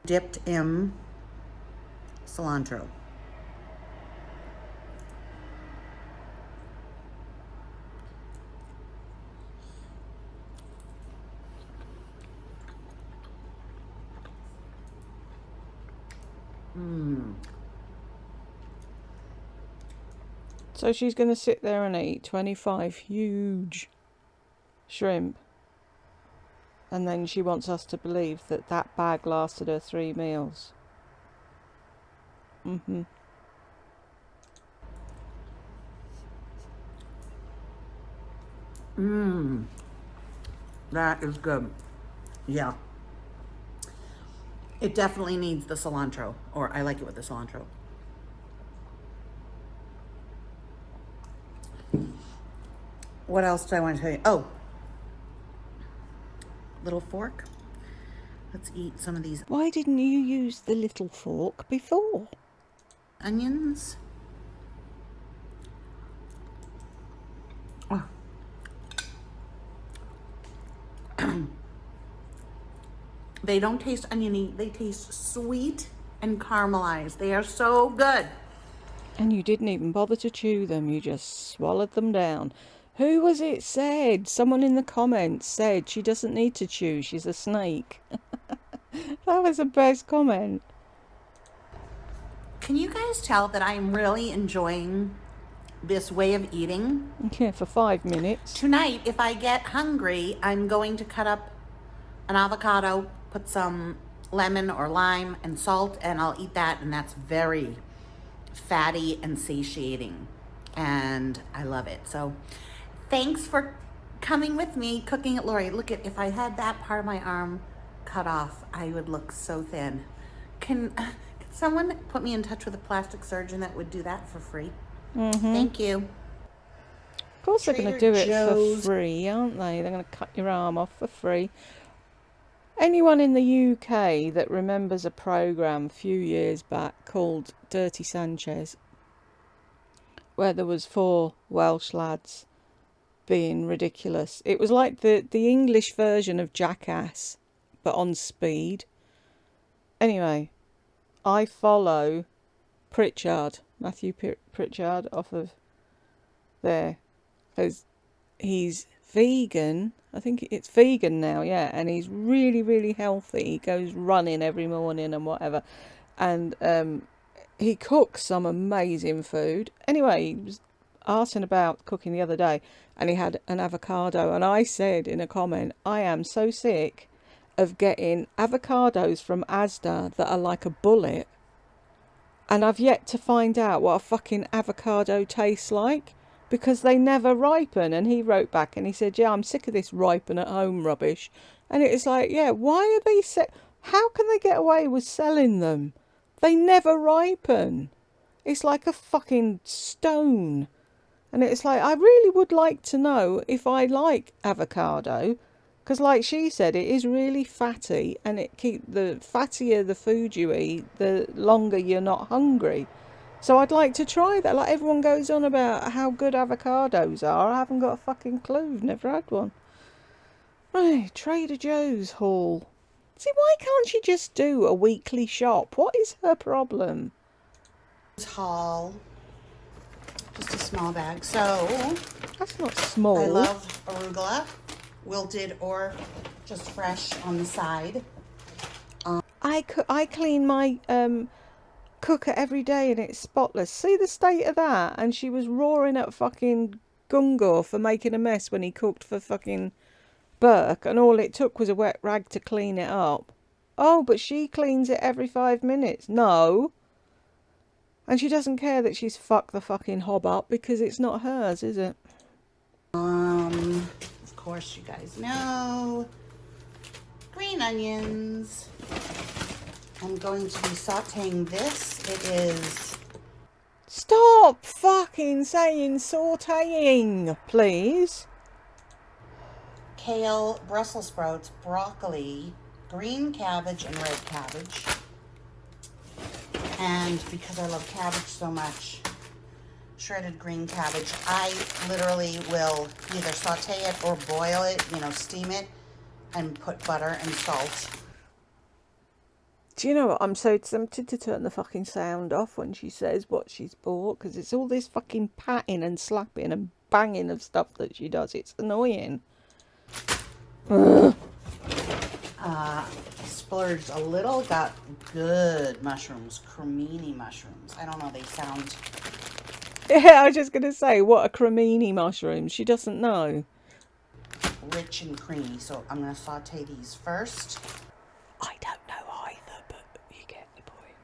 S2: Dipped in cilantro.
S1: So she's going to sit there and eat 25 huge shrimp. And then she wants us to believe that that bag lasted her 3 meals.
S2: That is good. Yeah. It definitely needs the cilantro, or I like it with the cilantro. What else do I want to tell you? Oh, little fork. Let's eat some of these.
S1: Why didn't you use the little fork before?
S2: onions. Oh. They don't taste oniony, they taste sweet and caramelized. They are so good.
S1: And you didn't even bother to chew them, you just swallowed them down. Who was it said? Someone in the comments said she doesn't need to chew, she's a snake. That was the best comment.
S2: Can you guys tell that I'm really enjoying this way of eating?
S1: Yeah, for 5 minutes.
S2: Tonight, if I get hungry, I'm going to cut up an avocado, put some lemon or lime and salt, and I'll eat that, and that's very fatty and satiating, and I love it. So thanks for coming with me, cooking at Lori. Look, at if I had that part of my arm cut off, I would look so thin. Can someone put me in touch with a plastic surgeon that would do that for free? Thank you.
S1: Of course they're going to do it
S2: Joe's.
S1: for free, aren't they? They're going to cut your arm off for free. Anyone in the UK that remembers a programme a few years back called Dirty Sanchez, where there was 4 Welsh lads being ridiculous. It was like the English version of Jackass, but on speed. Anyway, I follow Pritchard, Matthew Pritchard, off of there, because he's vegan. I think it's vegan now, yeah, and he's really, really healthy. He goes running every morning and whatever, and he cooks some amazing food. Anyway, he was asking about cooking the other day, and he had an avocado, and I said in a comment, I am so sick of getting avocados from Asda that are like a bullet, and I've yet to find out what a fucking avocado tastes like, because they never ripen. And he wrote back and he said, yeah, I'm sick of this ripen at home rubbish. And it's like, yeah, why are they how can they get away with selling them? They never ripen. It's like a fucking stone. And it's like, I really would like to know if I like avocado, because like she said, it is really fatty, and the fattier the food you eat, the longer you're not hungry. So I'd like to try that. Like, everyone goes on about how good avocados are. I haven't got a fucking clue. Never had one. Right, Trader Joe's haul. See, why can't she just do a weekly shop? What is her problem?
S2: Haul. Just a small bag. So
S1: That's not small.
S2: I love arugula, wilted or just fresh on the side.
S1: I clean my cooker every day and it's spotless. See the state of that? And she was roaring at fucking Gungur for making a mess when he cooked for fucking Burke, and all it took was a wet rag to clean it up. Oh, but she cleans it every 5 minutes. No. And she doesn't care that she's fucked the fucking hob up, because it's not hers, is it?
S2: Of course you guys know. Green onions. I'm going to be sauteing this. It is...
S1: Stop fucking saying sauteing, please.
S2: Kale, Brussels sprouts, broccoli, green cabbage, and red cabbage. And because I love cabbage so much, shredded green cabbage, I literally will either saute it or boil it, steam it, and put butter and salt.
S1: Do you know what? I'm so tempted to turn the fucking sound off when she says what she's bought, because it's all this fucking patting and slapping and banging of stuff that she does. It's annoying.
S2: Splurged a little, got good mushrooms, cremini mushrooms. I don't know, they sound...
S1: Yeah, I was just going to say, what are cremini mushrooms? She doesn't know.
S2: rich and creamy. So I'm going to saute these first.
S1: I don't know either, but you get the point.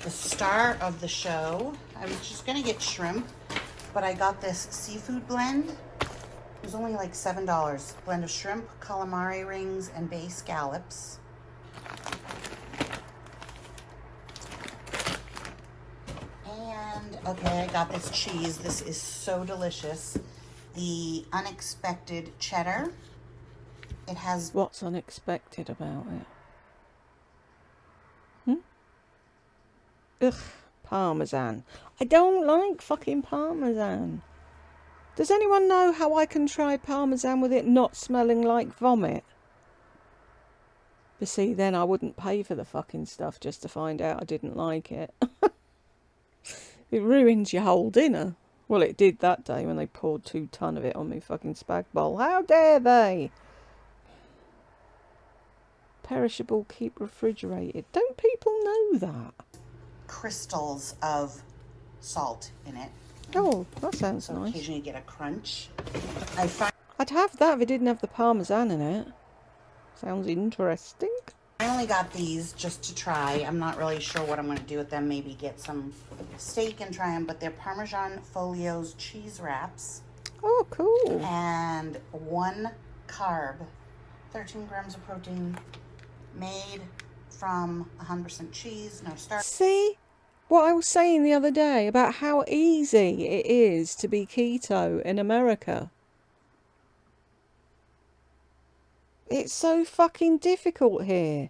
S2: The star of the show, I was just going to get shrimp, but I got this seafood blend. It was only like $7. Blend of shrimp, calamari rings, and bay scallops. And, okay, I got this cheese. This is so delicious. The unexpected cheddar. It has...
S1: What's unexpected about it? Ugh, parmesan. I don't like fucking parmesan. Does anyone know how I can try parmesan with it not smelling like vomit? But see, then I wouldn't pay for the fucking stuff just to find out I didn't like it. It ruins your whole dinner. Well, it did that day when they poured 2 tons of it on me fucking spag bowl. How dare they? Perishable, keep refrigerated. Don't people know that?
S2: Crystals of salt in it.
S1: Oh, that sounds
S2: So
S1: nice.
S2: occasionally you get a crunch.
S1: I'd have that if it didn't have the parmesan in it. Sounds interesting.
S2: I only got these just to try. I'm not really sure what I'm going to do with them. Maybe get some steak and try them. But they're Parmesan Folios cheese wraps.
S1: Oh, cool.
S2: And 1 carb, 13 grams of protein, made from 100% cheese, no starch.
S1: See what I was saying the other day about how easy it is to be keto in America? It's so fucking difficult here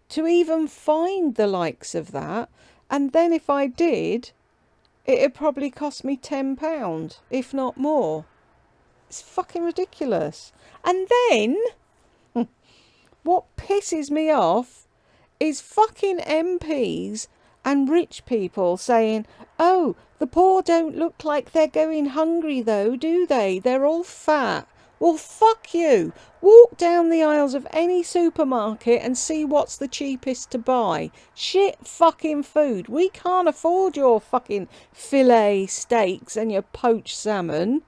S1: to even find the likes of that. And then if I did, it'd probably cost me £10, if not more. It's fucking ridiculous. And then, what pisses me off is fucking MPs and rich people saying, oh, the poor don't look like they're going hungry though, do they? They're all fat. Well, fuck you. Walk down the aisles of any supermarket and see what's the cheapest to buy. Shit fucking food. We can't afford your fucking filet steaks and your poached salmon.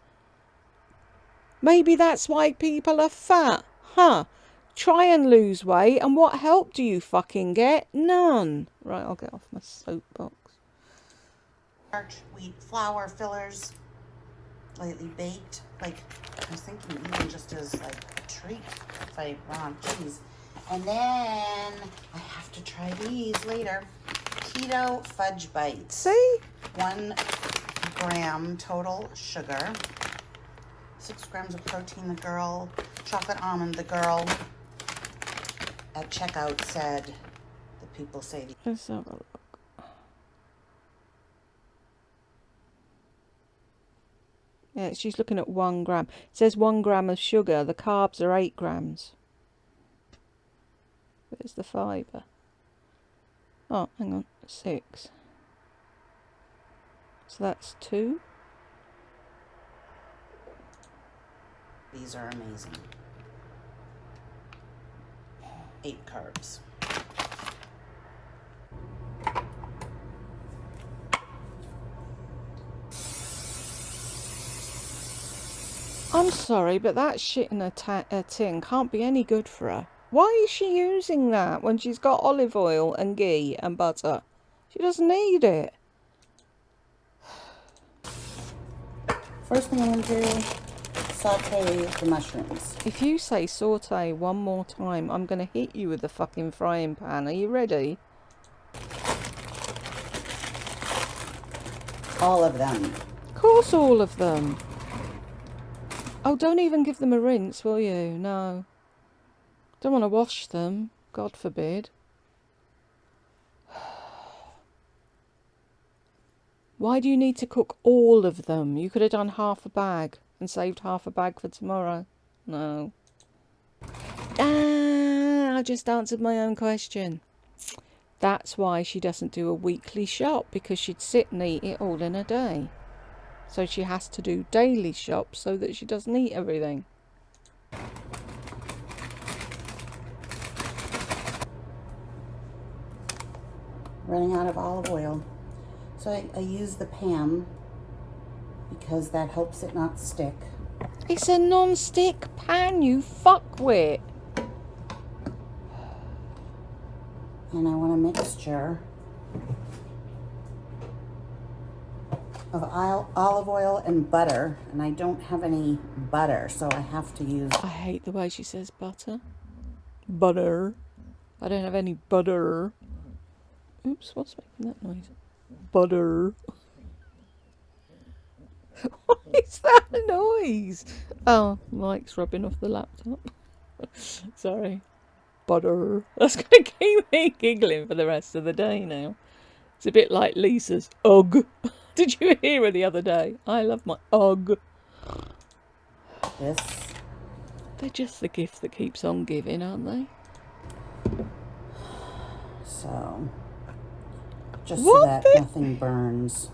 S1: Maybe that's why people are fat. Huh. Try and lose weight, and what help do you fucking get? None. Right, I'll get off my soapbox.
S2: Starch, wheat, flour, fillers, lightly baked. Like, I was thinking even just as like a treat if I run on cheese. And then I have to try these later. Keto fudge bites.
S1: See?
S2: 1 gram total sugar. 6 grams of protein, the girl. Chocolate almond, the girl. At checkout said that people say.
S1: Let's have a look. Yeah, she's looking at 1 gram. It says 1 gram of sugar. The carbs are 8 grams. Where's the fibre? Oh, hang on. 6. So that's 2.
S2: These are amazing. 8 carbs.
S1: I'm sorry, but that shit in a tin can't be any good for her. Why is she using that when she's got olive oil and ghee and butter? She doesn't need it.
S2: First thing I'm going to do, saute the mushrooms.
S1: If you say saute one more time, I'm going to hit you with the fucking frying pan. Are you ready?
S2: All of them.
S1: Of course, all of them. Oh, don't even give them a rinse, will you? No. Don't want to wash them. God forbid. Why do you need to cook all of them? You could have done half a bag and saved half a bag for tomorrow. No. I just answered my own question. That's why she doesn't do a weekly shop, because she'd sit and eat it all in a day. So she has to do daily shops so that she doesn't eat everything.
S2: Running out of olive oil. So I use the pan because that helps it not stick.
S1: It's a non-stick pan, you fuckwit.
S2: And I want a mixture of olive oil and butter, and I don't have any butter, so I have to use.
S1: I hate the way she says butter. Butter. I don't have any butter. Oops, what's making that noise? Butter. What is that noise? Oh, Mike's rubbing off the laptop. Sorry. Butter. That's going to keep me giggling for the rest of the day now. It's a bit like Lisa's ugh. Did you hear her the other day? I love my ugh.
S2: This.
S1: They're just the gift that keeps on giving, aren't they?
S2: So, just so
S1: What
S2: that
S1: the?
S2: nothing burns.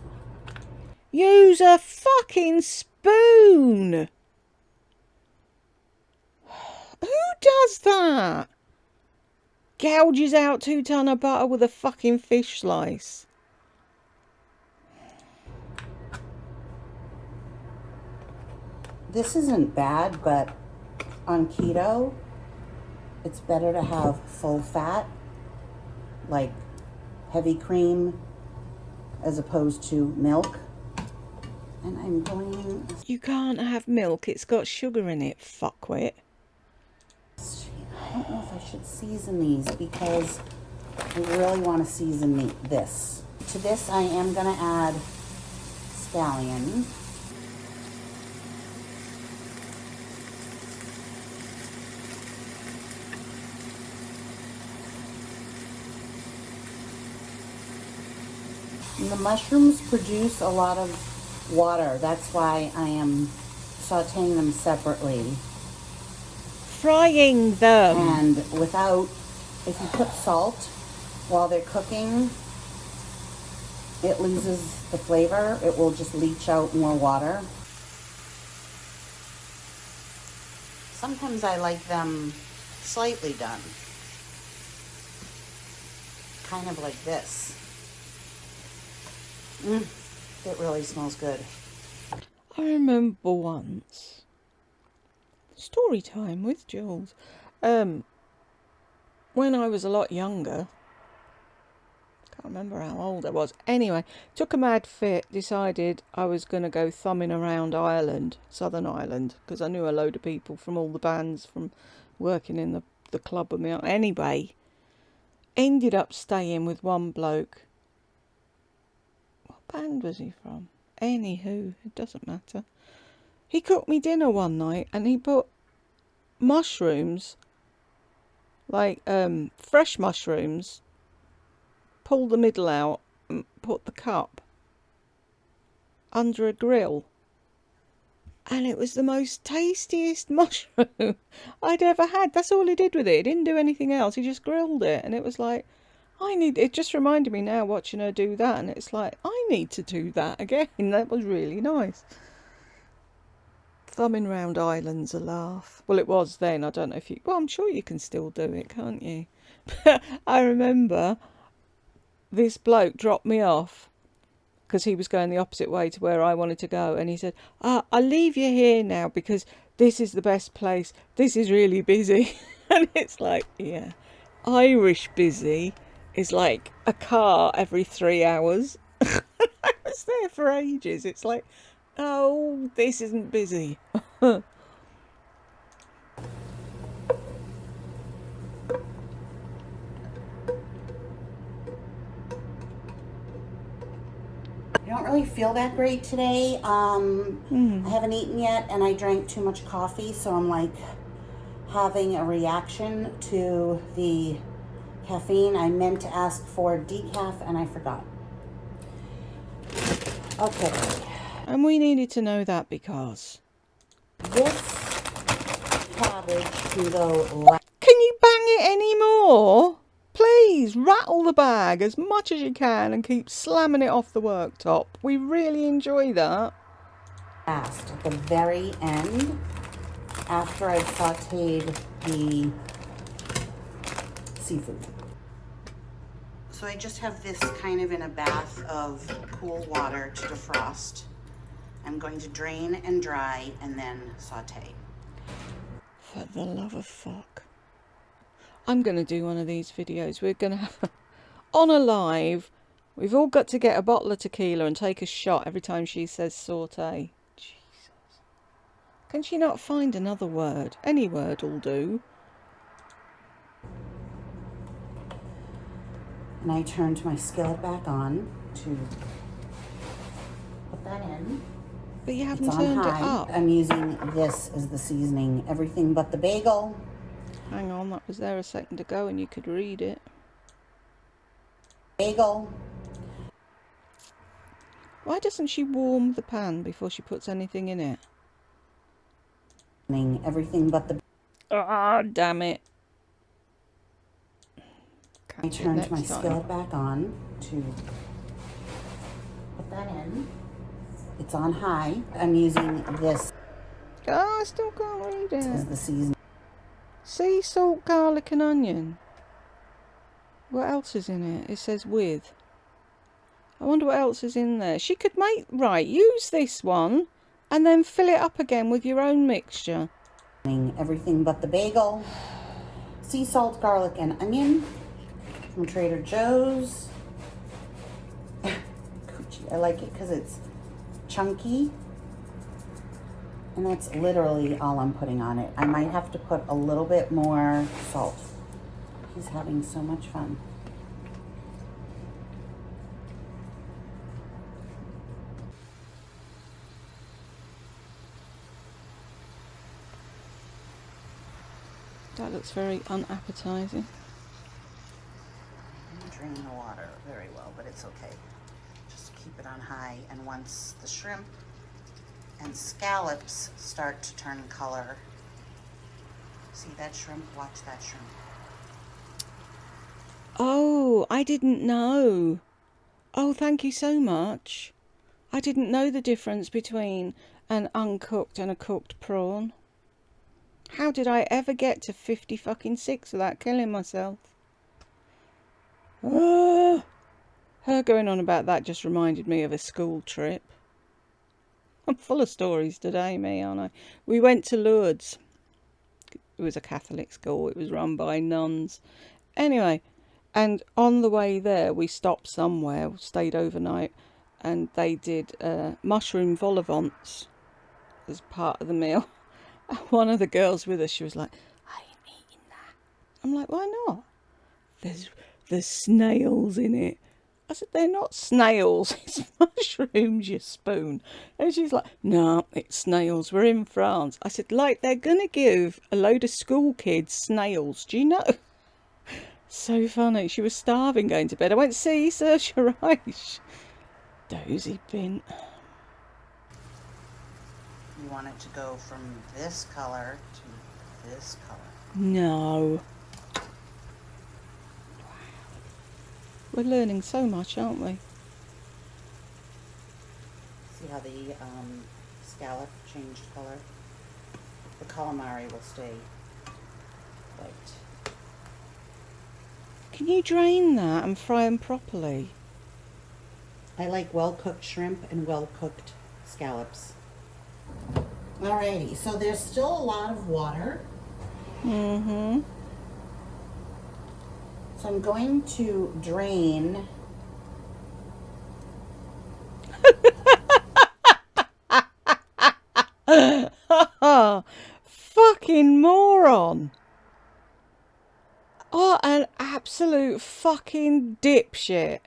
S1: Use a fucking spoon! Who does that? Gouges out 2 tons of butter with a fucking fish slice.
S2: This isn't bad, but on keto, it's better to have full fat, like heavy cream, as opposed to milk. And I'm going...
S1: You can't have milk, it's got sugar in it, fuckwit.
S2: I don't know if I should season these because I really want to season this. To this, I am going to add scallion. And the mushrooms produce a lot of water. That's why I am sauteing them separately.
S1: Frying them.
S2: And without, if you put salt while they're cooking, it loses the flavor. It will just leach out more water. Sometimes I like them slightly done. Kind of like this. It really smells good.
S1: I remember once, story time with Jules, when I was a lot younger, can't remember how old I was, anyway, took a mad fit, decided I was going to go thumbing around Ireland, Southern Ireland, because I knew a load of people from all the bands from working in the club with me. Anyway, ended up staying with one bloke. What band was he from? Anywho, it doesn't matter. He cooked me dinner one night and he put mushrooms, like fresh mushrooms, pulled the middle out and put the cup under a grill. And it was the most tastiest mushroom I'd ever had. That's all he did with it. He didn't do anything else. He just grilled it. And it was like, it just reminded me now watching her do that. And it's like, I need to do that again. That was really nice. Thumbing round islands a laugh. Well, it was then. I don't know if you... Well, I'm sure you can still do it, can't you? I remember this bloke dropped me off because he was going the opposite way to where I wanted to go. And he said, I'll leave you here now because this is the best place. This is really busy. And it's like, yeah, Irish busy is like a car every 3 hours. I was there for ages. It's like, oh, this isn't busy.
S2: I don't really feel that great today. I haven't eaten yet and I drank too much coffee, so I'm like having a reaction to the caffeine. I meant to ask for decaf and I forgot. Okay.
S1: And we needed to know that because
S2: This cabbage can go right.
S1: Can you bang it anymore? Please rattle the bag as much as you can and keep slamming it off the worktop. We really enjoy that.
S2: Last, at the very end, after I've sauteed the seafood. So I just have this kind of in a bath of cool water to defrost. I'm going to drain and dry and then saute.
S1: For the love of fuck. I'm going to do one of these videos. We're going to have, on a live, we've all got to get a bottle of tequila and take a shot every time she says saute. Jesus. Can she not find another word? Any word will do.
S2: And I turned my skillet back on to put that in.
S1: But you haven't
S2: It's on
S1: turned it
S2: high.
S1: up.
S2: I'm using this as the seasoning. Everything but the bagel.
S1: Hang on, that was there a second ago and you could read it.
S2: Bagel,
S1: Why doesn't she warm the pan before she puts anything in it?
S2: Everything but the...
S1: Ah, damn it.
S2: I turned my skillet back on to put that in. It's on high. I'm using this.
S1: Oh, I still can't read
S2: This is
S1: it.
S2: the season.
S1: Sea salt, garlic and onion. What else is in it? It says with. I wonder what else is in there. She could make... Right, use this one and then fill it up again with your own mixture.
S2: Everything but the bagel. Sea salt, garlic and onion from Trader Joe's. I like it because it's chunky. And that's literally all I'm putting on it. I might have to put a little bit more salt. He's having so much fun.
S1: That looks very unappetizing.
S2: I'm gonna drain the water very well, but it's okay. Just keep it on high, and once the shrimp and scallops start to turn color, see that shrimp? Watch that shrimp.
S1: Oh, I didn't know. Oh, thank you so much. I didn't know the difference between an uncooked and a cooked prawn. How did I ever get to 50 fucking 6 without killing myself? Her going on about that just reminded me of a school trip. I'm full of stories today, me, aren't I? We went to Lourdes. It was a Catholic school. It was run by nuns. Anyway, and on the way there, we stopped somewhere, stayed overnight, and they did mushroom vol au vents as part of the meal. One of the girls with us, she was like, I ain't eating that. I'm like, why not? There's snails in it. I said, they're not snails, it's mushrooms, you spoon. And she's like, no, it's snails, we're in France. I said, like, they're going to give a load of school kids snails, do you know? So funny. She was starving going to bed. I went, see, search your eyes. Dozy bin.
S2: You want it to go from this color to this color.
S1: No. Wow. We're learning so much, aren't we?
S2: See how the scallop changed color? The calamari will stay white.
S1: Can you drain that and fry them properly?
S2: I like well-cooked shrimp and well-cooked scallops. Alrighty, so there's still a lot of water.
S1: Mm-hmm.
S2: So I'm going to drain.
S1: Fucking moron. Oh, an absolute fucking dipshit.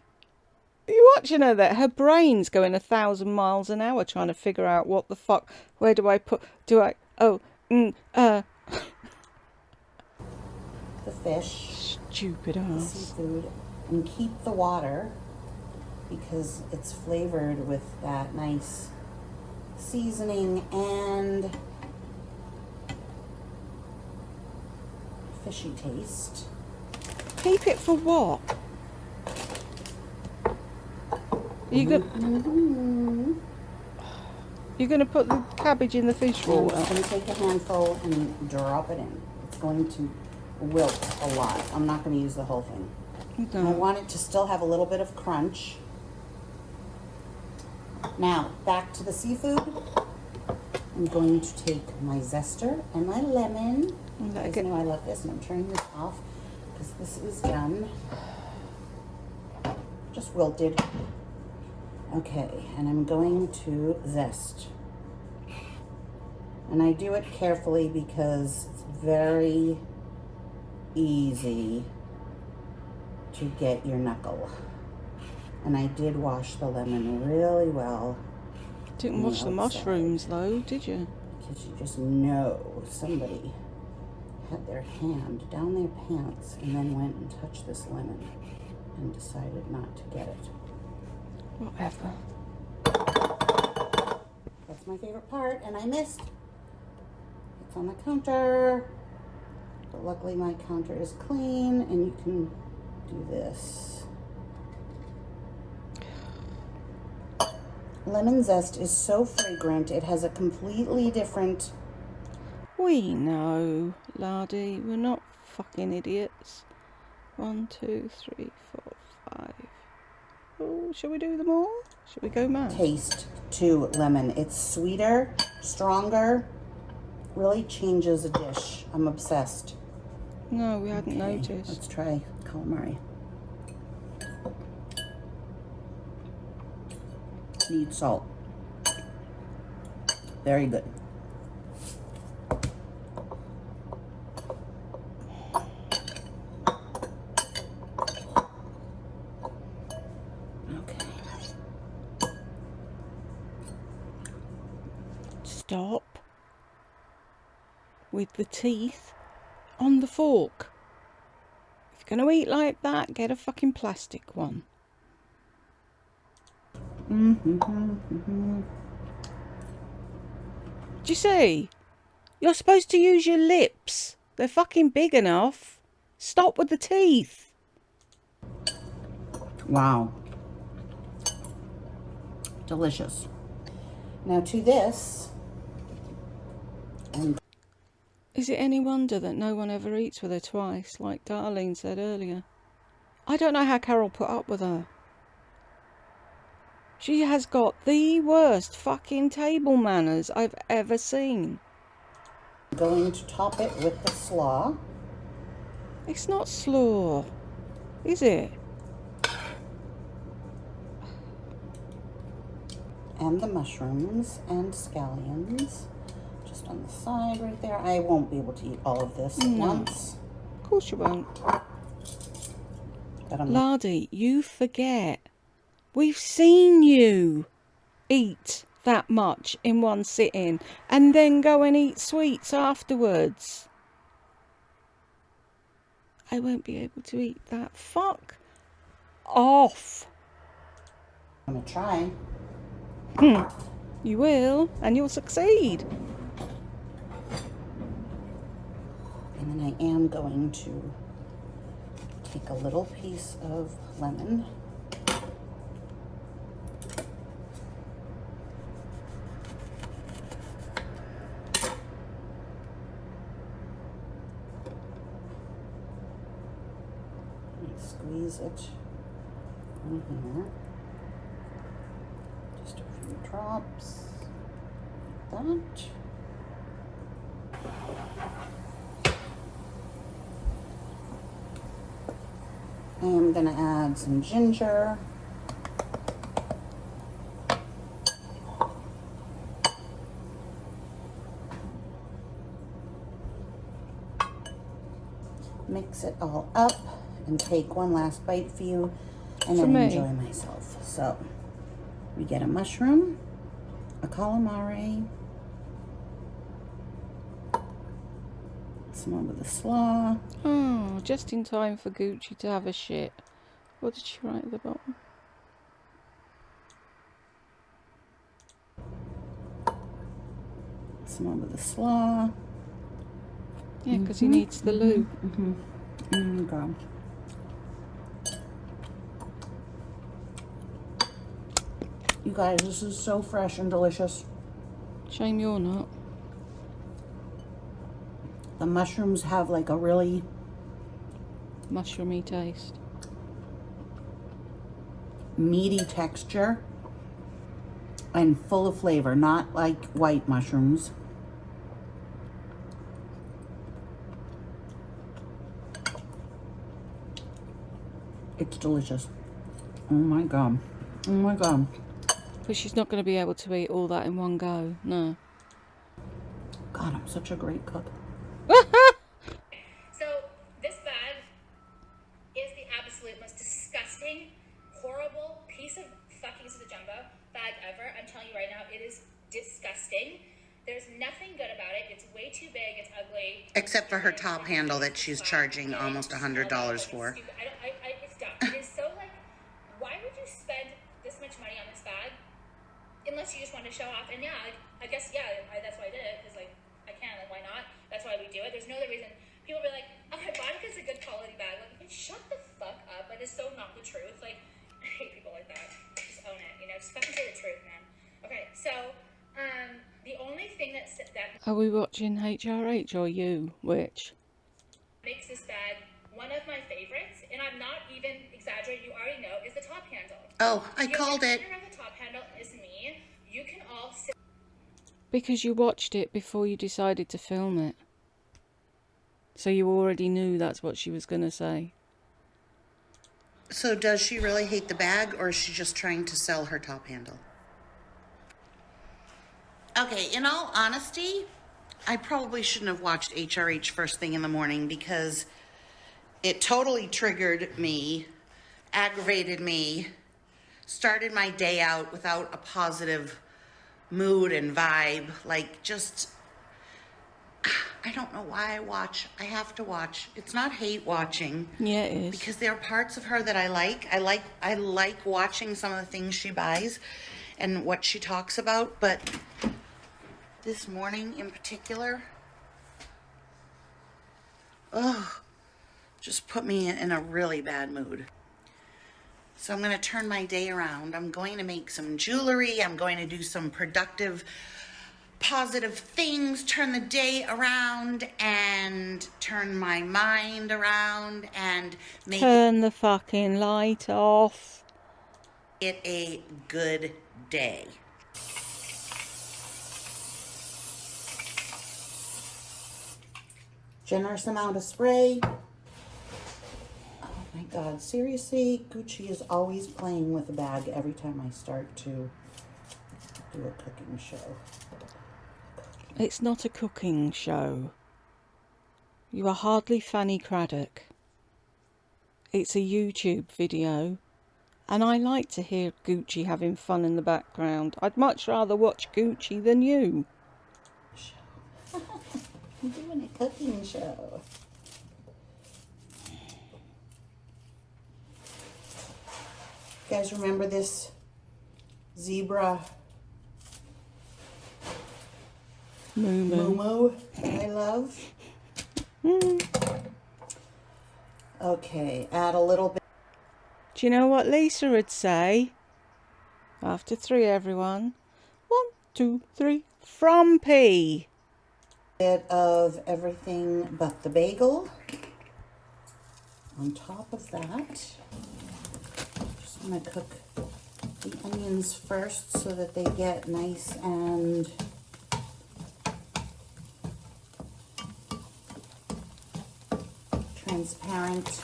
S1: Are you watching her there? Her brain's going 1,000 miles an hour trying to figure out what the fuck. Where do I put? Do I? Oh,
S2: The fish.
S1: Stupid
S2: The
S1: ass.
S2: seafood. And keep the water because it's flavored with that nice seasoning and fishy taste.
S1: Keep it for what? You're going to put the cabbage in the fish
S2: I'm
S1: water?
S2: just going to take a handful and drop it in. It's going to wilt a lot. I'm not going to use the whole thing.
S1: Okay.
S2: I want it to still have a little bit of crunch. Now, back to the seafood. I'm going to take my zester and my lemon. You guys know I love this, and I'm turning this off because this is done. Just wilted. Okay, and I'm going to zest. And I do it carefully because it's very easy to get your knuckle. And I did wash the lemon really well.
S1: Didn't wash the mushrooms though, did you?
S2: Because you just know somebody had their hand down their pants and then went and touched this lemon and decided not to get it.
S1: Whatever.
S2: my favorite part, and I missed. It's on the counter. But luckily my counter is clean, and you can do this. Lemon zest is so fragrant. It has a completely different...
S1: We know, laddie. We're not fucking idiots. 1, 2, 3, 4, 5. Oh, shall we do them all? Shall we go mad?
S2: Taste to lemon. It's sweeter, stronger. Really changes a dish. I'm obsessed.
S1: No, we hadn't
S2: Okay,
S1: noticed.
S2: let's try calamari. Need salt. Very good. Okay.
S1: Stop with the teeth on the fork. If you're going to eat like that, get a fucking plastic one. Do you see? You're supposed to use your lips. They're fucking big enough. Stop with the teeth.
S2: Wow. Delicious. Now to this. And
S1: Is it any wonder that no one ever eats with her twice, like Darlene said earlier? I don't know how Carol put up with her. She has got the worst fucking table manners I've ever seen.
S2: I'm going to top it with the slaw.
S1: It's not slaw, is it?
S2: And the mushrooms and scallions. Just on the side right there. I won't be able to eat all of this at once.
S1: Of course you won't.
S2: Gotta
S1: Lardy, you forget. We've seen you eat that much in one sitting and then go and eat sweets afterwards. I won't be able to eat that. Fuck off.
S2: I'm gonna try.
S1: You will, and you'll succeed.
S2: And then I am going to take a little piece of lemon. Squeeze it in here. Just a few drops. Like that. I am going to add some ginger. Mix it all up and take one last bite for you and then enjoy myself. So we get a mushroom, a calamari, some over the slaw.
S1: Oh, just in time for Gucci to have a shit. What did she write at the bottom?
S2: Some over the slaw.
S1: Yeah, because he needs the lube.
S2: There you go. You guys, this is so fresh and delicious.
S1: Shame you're not.
S2: The mushrooms have like a really
S1: Mushroomy taste.
S2: meaty texture and full of flavor, not like white mushrooms. It's delicious. Oh my god. Oh my god.
S1: But she's not going to be able to eat all that in one go. No.
S2: God, I'm such a great cook.
S3: So this bag is the absolute most disgusting, horrible piece of fucking jumbo bag ever. I'm telling you right now, it is disgusting. There's nothing good about it. It's way too big. It's ugly.
S2: Except for her top handle that she's charging almost $100 for.
S3: It's dumb. It is so like, why would you spend this much money on this bag unless you just want to show off. And yeah, like, I guess, yeah, that's why I did it, because, like, I can, like, why not? That's why we do it. There's no other reason. People be like, oh, I bought it because it's a good quality bag. Like, shut the fuck up. That is so not the truth. Like, I hate people like that. Just own it, you know? Just fucking say the truth, man. Okay, so, the only thing that
S1: Are we watching HRH or you? Which?
S3: makes this bag one of my favorites, and I'm not even exaggerating, you already know, is the top handle.
S2: Oh, I called it.
S3: The owner of the top handle is me. You can all sit.
S1: Because you watched it before you decided to film it. So you already knew that's what she was going to say.
S2: So does she really hate the bag, or is she just trying to sell her top handle? Okay, in all honesty, I probably shouldn't have watched HRH first thing in the morning because it totally triggered me, aggravated me, started my day out without a positive mood and vibe. Like, just, I don't know why I watch. I have to watch. It's not hate watching.
S1: Yeah, it is.
S2: Because there are parts of her that I like. I like watching some of the things she buys and what she talks about, but this morning in particular, just put me in a really bad mood. So I'm going to turn my day around. I'm going to make some jewelry. I'm going to do some productive, positive things, turn the day around and turn my mind around and make
S1: Turn the fucking light off.
S2: it a good day. Generous amount of spray. Oh my God, seriously, Gucci is always playing with a bag every time I start to do a cooking show.
S1: It's not a cooking show. You are hardly Fanny Craddock. It's a YouTube video. And I like to hear Gucci having fun in the background. I'd much rather watch Gucci than you.
S2: I'm doing a cooking show. You guys remember this zebra moo I love? Okay, add a little bit.
S1: Do you know what Lisa would say? After 3, everyone. 1, 2, 3. Frumpy.
S2: Of everything but the bagel on top of that. Just want to cook the onions first so that they get nice and transparent.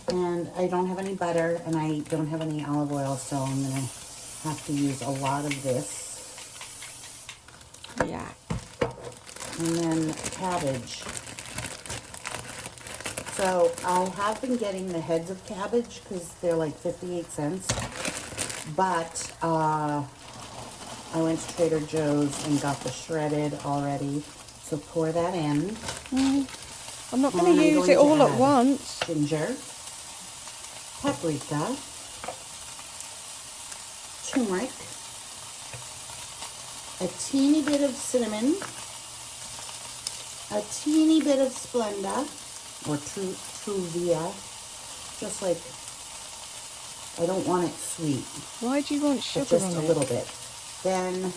S2: And I don't have any butter and I don't have any olive oil, so I'm going to have to use a lot of this.
S1: Yeah.
S2: And then cabbage. So I have been getting the heads of cabbage because they're like 58 cents. But I went to Trader Joe's and got the shredded already. So pour that in.
S1: I'm not going to use it all at once.
S2: Ginger, paprika, turmeric, a teeny bit of cinnamon, a teeny bit of Splenda, or Truvia, just like, I don't want it sweet.
S1: Why do you want sugar
S2: Just
S1: on
S2: a
S1: it?
S2: little bit. Then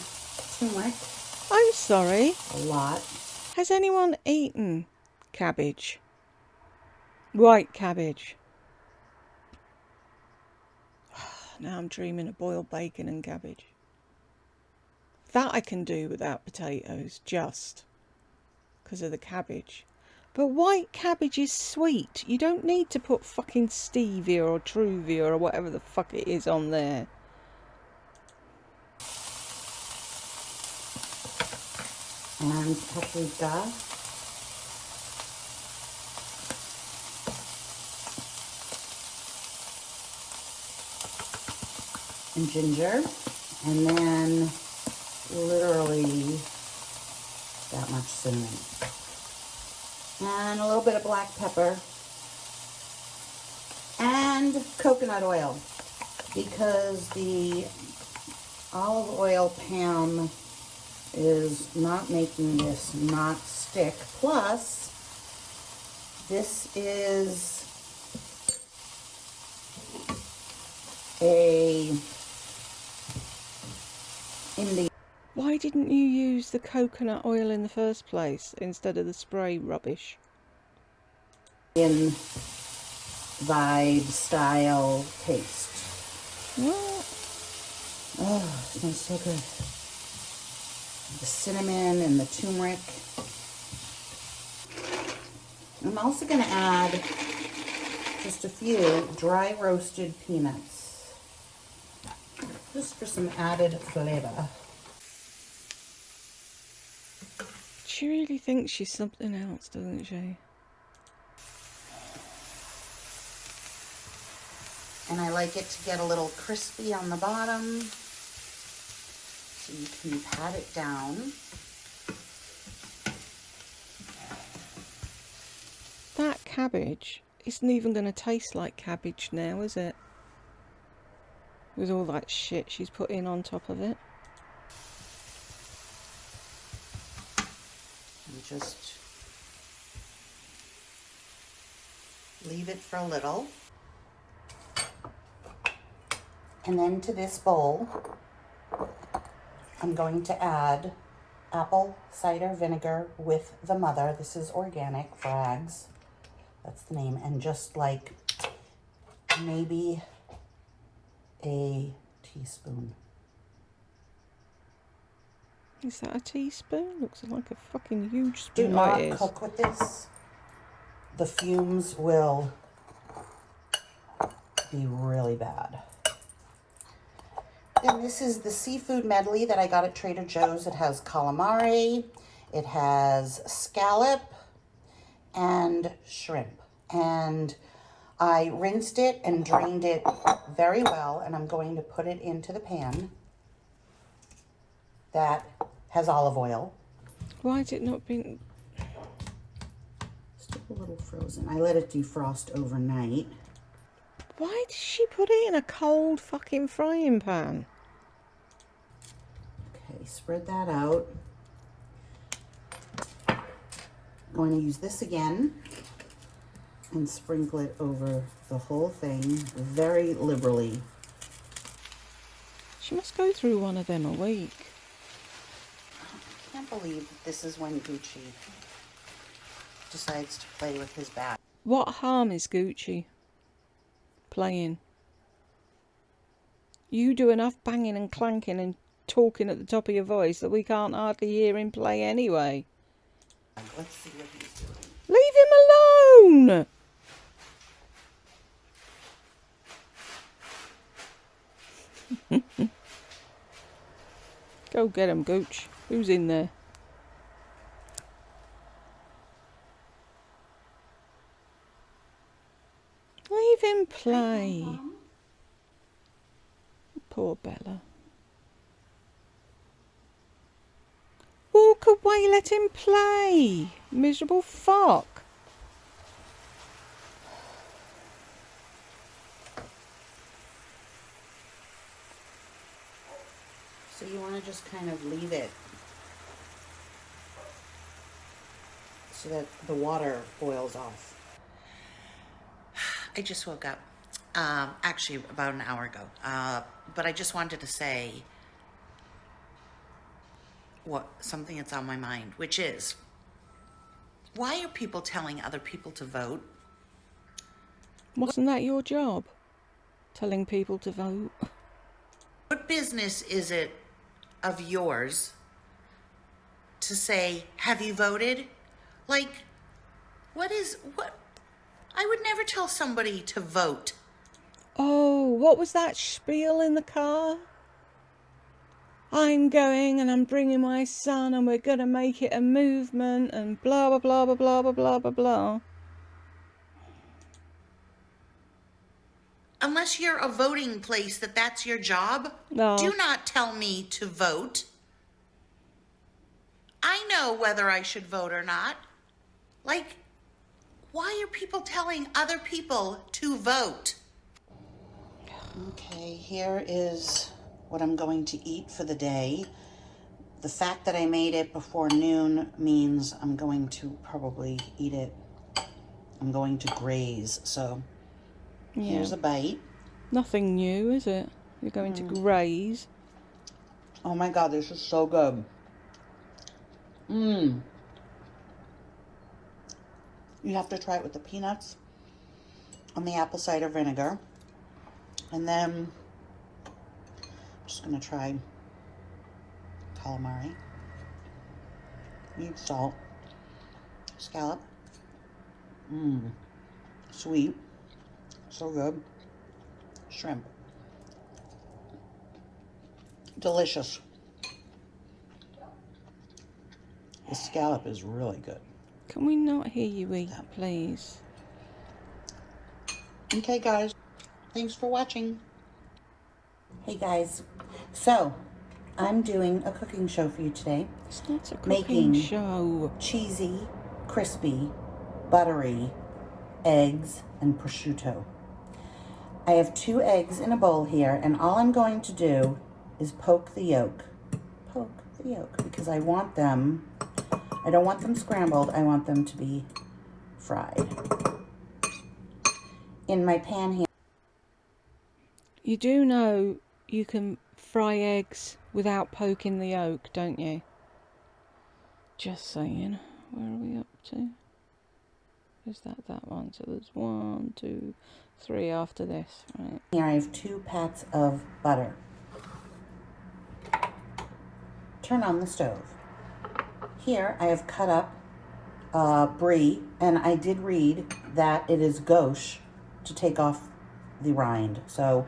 S2: turmeric,
S1: I'm sorry.
S2: a lot.
S1: Has anyone eaten cabbage? White cabbage. Now I'm dreaming of boiled bacon and cabbage. That I can do without potatoes, just because of the cabbage. But white cabbage is sweet. You don't need to put fucking stevia or Truvia or whatever the fuck it is on there.
S2: And paprika. And ginger. And then literally that much cinnamon. And a little bit of black pepper. And coconut oil. Because the olive oil pan is not making this not stick. Plus, this is a Indian.
S1: Why didn't you use the coconut oil in the first place instead of the spray rubbish?
S2: Vibe style taste.
S1: What?
S2: Oh, it smells so good. The cinnamon and the turmeric. I'm also going to add just a few dry roasted peanuts, just for some added flavor.
S1: She really thinks she's something else, doesn't she?
S2: And I like it to get a little crispy on the bottom, so you can pat it down.
S1: That cabbage isn't even going to taste like cabbage now, is it? With all that shit she's put in on top of it.
S2: And just leave it for a little. And then to this bowl, I'm going to add apple cider vinegar with the mother. This is organic, Frags. That's the name. And just like maybe a teaspoon.
S1: Is that a teaspoon? Looks like a fucking huge
S2: Do
S1: spoon.
S2: not
S1: It is.
S2: cook with this. The fumes will be really bad. Then this is the seafood medley that I got at Trader Joe's. It has calamari, it has scallop, and shrimp. And I rinsed it and drained it very well, and I'm going to put it into the pan that has olive oil.
S1: Why has it not been...
S2: Still a little frozen. I let it defrost overnight.
S1: Why did she put it in a cold fucking frying pan?
S2: Okay, spread that out. I'm going to use this again and sprinkle it over the whole thing very liberally.
S1: She must go through one of them a week.
S2: I can't believe this is when Gucci decides to play with his bat.
S1: What harm is Gucci playing? You do enough banging and clanking and talking at the top of your voice that we can't hardly hear him play anyway.
S2: Let's see what he's doing.
S1: Leave him alone! Go get him, Gooch. Who's in there? Leave him play. Poor Bella. Walk away, let him play. Miserable fuck.
S2: So you want to just kind of leave it so that the water boils off. I just woke up, actually about an hour ago, but I just wanted to say something that's on my mind, which is, why are people telling other people to vote?
S1: Wasn't that your job? Telling people to vote?
S2: What business is it of yours to say, have you voted? Like, what? I would never tell somebody to vote.
S1: Oh, what was that spiel in the car? I'm going and I'm bringing my son and we're going to make it a movement and blah, blah, blah, blah, blah, blah, blah, blah, blah.
S2: Unless you're a voting place that's your job,
S1: No.
S2: do not tell me to vote. I know whether I should vote or not. Like, why are people telling other people to vote? Okay, here is what I'm going to eat for the day. The fact that I made it before noon means I'm going to probably eat it. I'm going to graze. So here's a bite.
S1: Nothing new, is it? You're going to graze.
S2: Oh my God, this is so good. You have to try it with the peanuts and the apple cider vinegar. And then I'm just going to try calamari. Need salt. Scallop. Sweet. So good. Shrimp. Delicious. The scallop is really good.
S1: Can we not hear you eat, please?
S2: Okay, guys. Thanks for watching. Hey, guys. So, I'm doing a cooking show for you today.
S1: It's not a cooking
S2: Making
S1: show.
S2: cheesy, crispy, buttery eggs and prosciutto. I have 2 eggs in a bowl here, and all I'm going to do is poke the yolk. Poke the yolk, because I don't want them scrambled, I want them to be fried. In my pan here.
S1: You do know you can fry eggs without poking the yolk, don't you? Just saying. Where are we up to? Is that one? So there's 1, 2, 3 after this. Right.
S2: Here I have 2 pats of butter. Turn on the stove. Here I have cut up brie, and I did read that it is gauche to take off the rind. So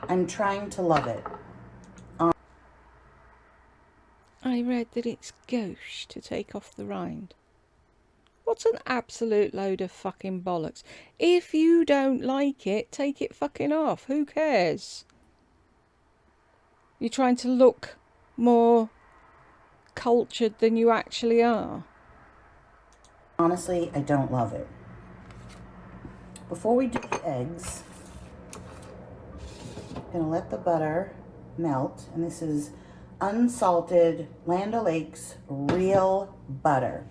S2: I'm trying to love it.
S1: I read that it's gauche to take off the rind. What's an absolute load of fucking bollocks? If you don't like it, take it fucking off. Who cares? You're trying to look more cultured than you actually are.
S2: Honestly, I don't love it. Before we do the eggs, I'm going to let the butter melt. And this is unsalted Land O'Lakes real butter.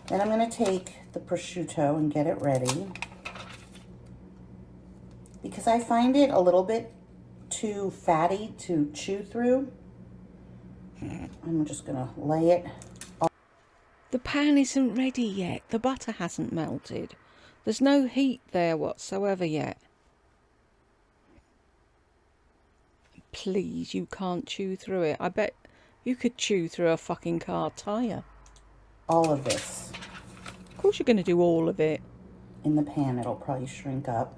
S2: Then I'm going to take the prosciutto and get it ready, because I find it a little bit too fatty to chew through. I'm just going to lay it.
S1: The pan isn't ready yet. The butter hasn't melted. There's no heat there whatsoever yet. Please, you can't chew through it. I bet you could chew through a fucking car tyre.
S2: All of this
S1: Of course you're going to do all of it.
S2: in the pan. It'll probably shrink up.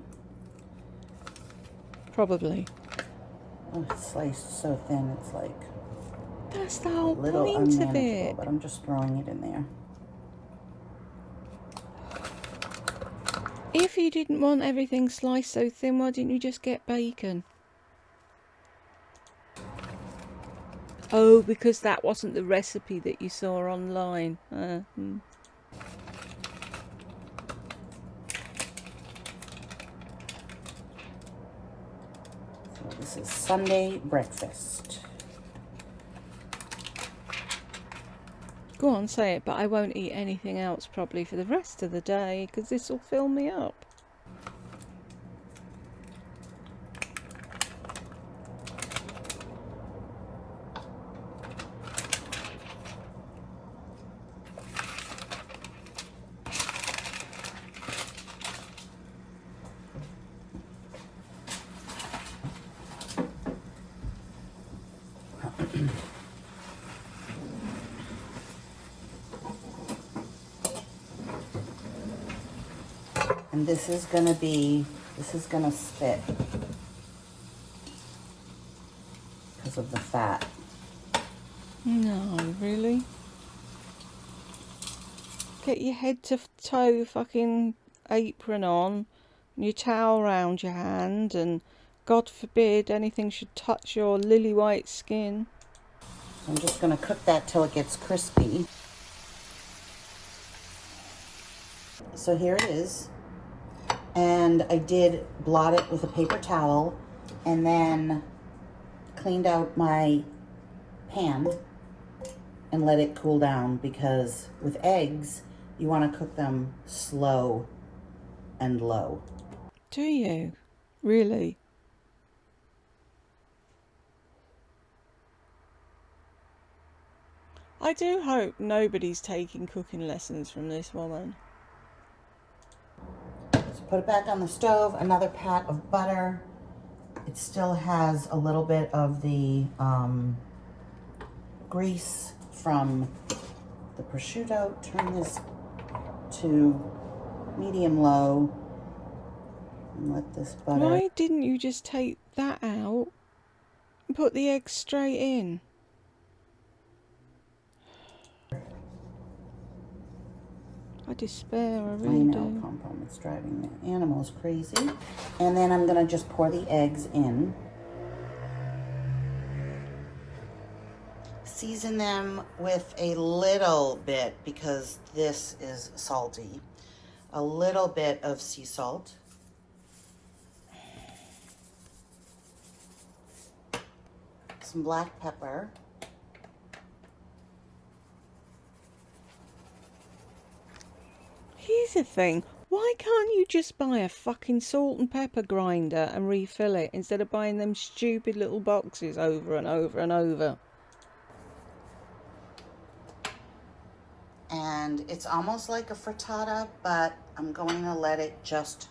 S1: Probably.
S2: Oh, it's sliced so thin, it's like
S1: That's the whole
S2: a little
S1: point of
S2: unmanageable,
S1: it.
S2: but I'm just throwing it in there.
S1: If you didn't want everything sliced so thin, why didn't you just get bacon? Oh, because that wasn't the recipe that you saw online.
S2: So this is Sunday breakfast.
S1: Go on, say it, but I won't eat anything else probably for the rest of the day, because this will fill me up.
S2: And this is gonna spit because of the fat.
S1: No, really? Get your head to toe fucking apron on, and your towel round your hand, and God forbid anything should touch your lily white skin.
S2: I'm just gonna cook that till it gets crispy. So here it is. And I did blot it with a paper towel and then cleaned out my pan and let it cool down, because with eggs, you want to cook them slow and low.
S1: Do you? Really? I do hope nobody's taking cooking lessons from this woman.
S2: So put it back on the stove, another pat of butter. It still has a little bit of the grease from the prosciutto. Turn this to medium low and let this butter.
S1: Why didn't you just take that out and put the eggs straight in? I despair, I really
S2: know,
S1: do.
S2: Pom Pom, it's driving the animals crazy. And then I'm gonna just pour the eggs in. Season them with a little bit, because this is salty, a little bit of sea salt. Some black pepper.
S1: Here's the thing. Why can't you just buy a fucking salt and pepper grinder and refill it instead of buying them stupid little boxes over and over and over?
S2: And it's almost like a frittata, but I'm going to let it just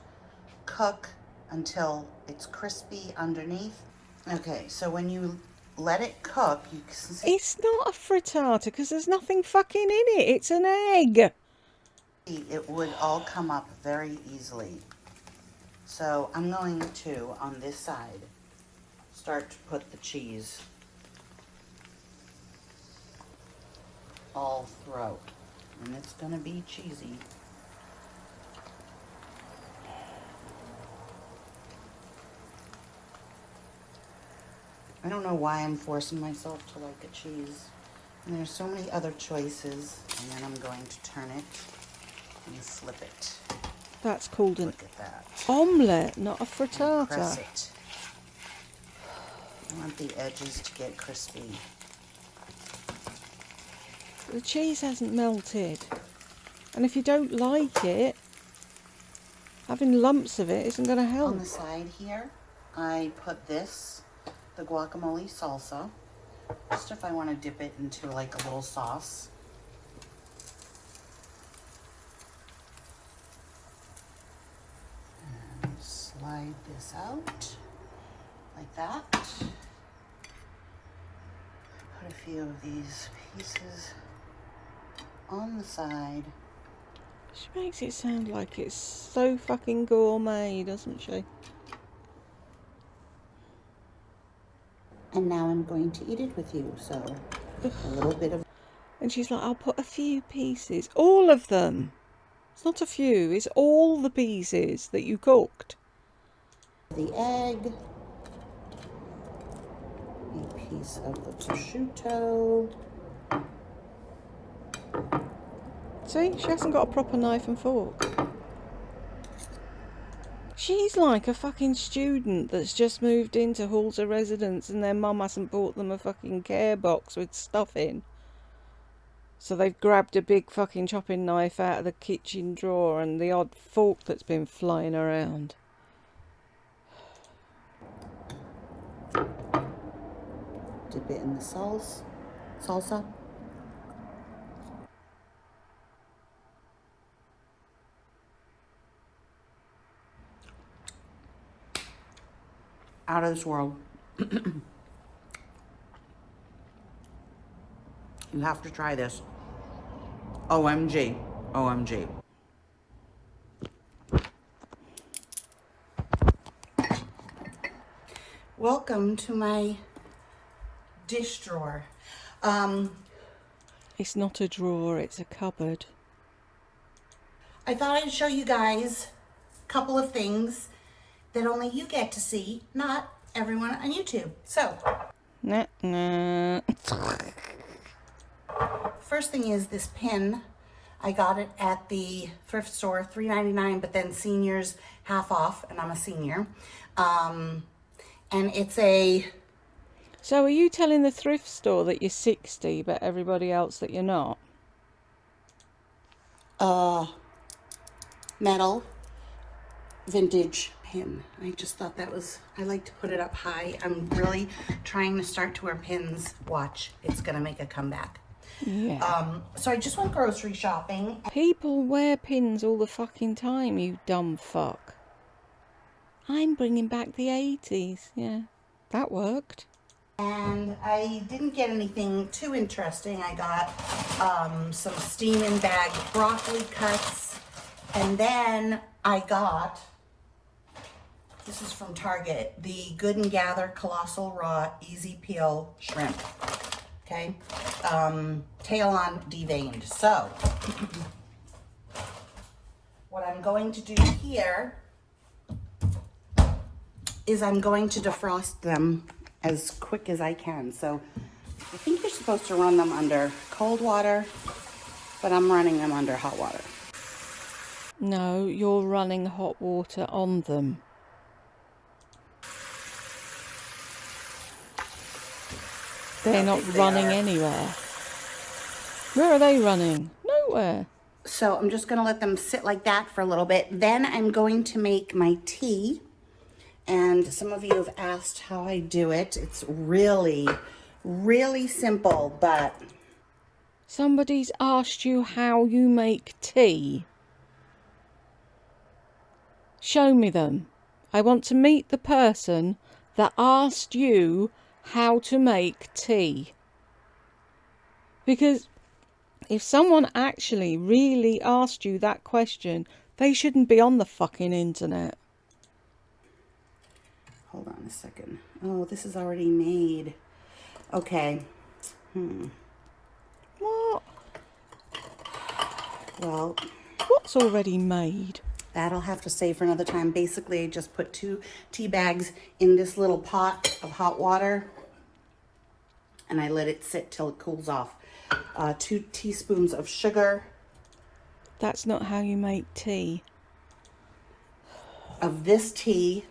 S2: cook until it's crispy underneath. Okay, so when you let it cook, you can see
S1: It's not a frittata because there's nothing fucking in it. It's an egg.
S2: it would all come up very easily. So I'm going to, on this side, start to put the cheese all throughout. And it's going to be cheesy. I don't know why I'm forcing myself to like a cheese. And there's so many other choices. And then I'm going to turn it and flip it.
S1: That's called an
S2: Look at that.
S1: omelette, not a
S2: And
S1: frittata.
S2: press it. I want the edges to get crispy.
S1: The cheese hasn't melted. And if you don't like it, having lumps of it isn't going to help.
S2: On the side here, I put this, the guacamole salsa, just if I want to dip it into like a little sauce. And slide this out like that. Put a few of these pieces on the side.
S1: She makes it sound like it's so fucking gourmet, doesn't she?
S2: And now I'm going to eat it with you, so a little bit of...
S1: And she's like, I'll put a few pieces. All of them. It's not a few, it's all the pieces that you cooked.
S2: the egg, a piece of the prosciutto.
S1: See, she hasn't got a proper knife and fork. She's like a fucking student that's just moved into halls of residence and their mum hasn't bought them a fucking care box with stuff in. So they've grabbed a big fucking chopping knife out of the kitchen drawer and the odd fork that's been flying around.
S2: Dip it in the salsa. Out of this world. You have to try this. OMG. OMG. Welcome to my dish drawer.
S1: It's not a drawer, it's a cupboard.
S2: I thought I'd show you guys a couple of things that only you get to see, not everyone on YouTube. So,
S1: Nah.
S2: first thing is this pin. I got it at the thrift store, $3.99, but then seniors half off, and I'm a senior. And it's a
S1: So are you telling the thrift store that you're 60, but everybody else that you're not?
S2: Metal vintage pin. I just thought that was, I like to put it up high. I'm really trying to start to wear pins. Watch, it's gonna make a comeback.
S1: Yeah.
S2: So I just went grocery shopping.
S1: People wear pins all the fucking time, you dumb fuck. I'm bringing back the 80s. Yeah, that worked.
S2: And I didn't get anything too interesting. I got some steam in bag broccoli cuts. And then I got, this is from Target, the Good and Gather Colossal Raw Easy Peel Shrimp. Okay, tail on deveined. So, what I'm going to do here is I'm going to defrost them as quick as I can. So, I think you're supposed to run them under cold water, but I'm running them under hot water.
S1: No, you're running hot water on them. They're not running anywhere. Where are they running? Nowhere.
S2: So I'm just going to let them sit like that for a little bit. Then I'm going to make my tea. And some of you have asked how I do it. It's really, really simple, but...
S1: Somebody's asked you how you make tea. Show me them. I want to meet the person that asked you how to make tea. Because if someone actually really asked you that question, they shouldn't be on the fucking internet.
S2: Hold on a second. Oh, this is already made. Okay.
S1: What?
S2: Well,
S1: What's already made?
S2: that'll have to save for another time. Basically, I just put 2 tea bags in this little pot of hot water, and I let it sit till it cools off. 2 teaspoons of sugar.
S1: That's not how you make tea.
S2: Of this tea,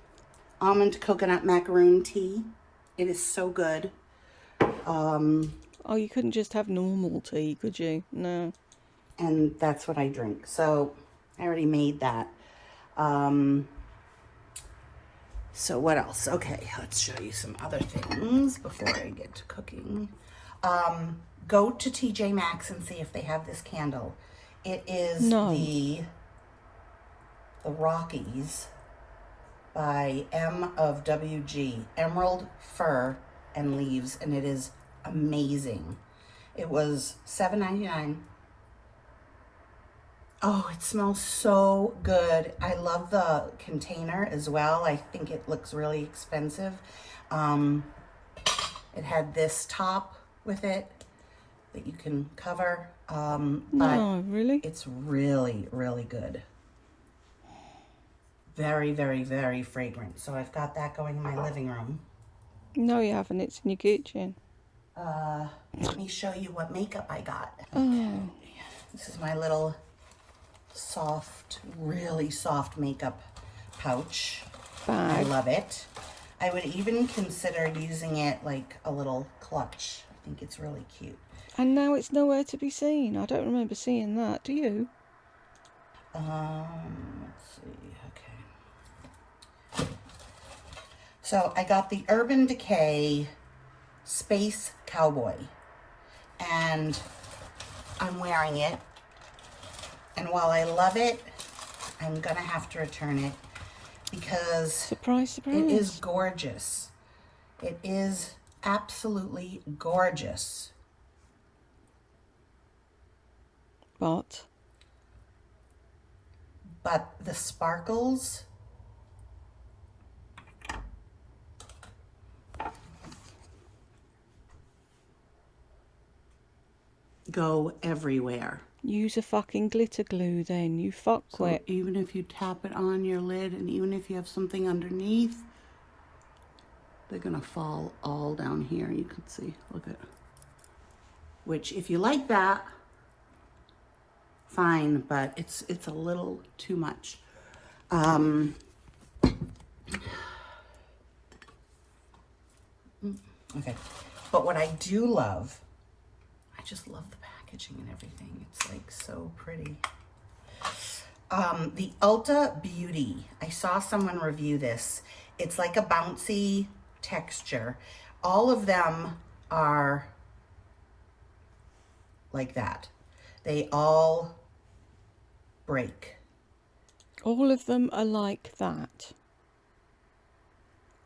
S2: almond coconut macaroon tea. It is so good.
S1: Oh, you couldn't just have normal tea, could you? No.
S2: And that's what I drink. So I already made that. So what else? Okay, let's show you some other things before I get to cooking. Go to TJ Maxx and see if they have this candle. It is the Rockies by M of WG, Emerald Fir and Leaves, and it is amazing. It was $7.99. Oh, it smells so good. I love the container as well. I think it looks really expensive. It had this top with it that you can cover.
S1: No, really?
S2: It's really, really good. Very, very, very fragrant. So I've got that going in my living room.
S1: No, you haven't. It's in your kitchen.
S2: Let me show you what makeup I got.
S1: Oh.
S2: This is my little soft, really soft makeup pouch. I
S1: Bag.
S2: love it. I would even consider using it like a little clutch. I think it's really cute.
S1: And now it's nowhere to be seen. I don't remember seeing that. Do you?
S2: Let's see. Okay. So I got the Urban Decay Space Cowboy, and I'm wearing it. And while I love it, I'm gonna have to return it because
S1: Surprise, surprise.
S2: it is gorgeous. It is absolutely gorgeous.
S1: But
S2: the sparkles go everywhere.
S1: use a fucking glitter glue then, you fuckwit.
S2: Even if you tap it on your lid and even if you have something underneath, they're gonna fall all down here. You can see, look at, which if you like that, fine, but it's a little too much. Okay. But what I do love, I just love the packaging and everything. It's like so pretty. The Ulta Beauty. I saw someone review this. It's like a bouncy texture. All of them are like that. They all break.
S1: All of them are like that.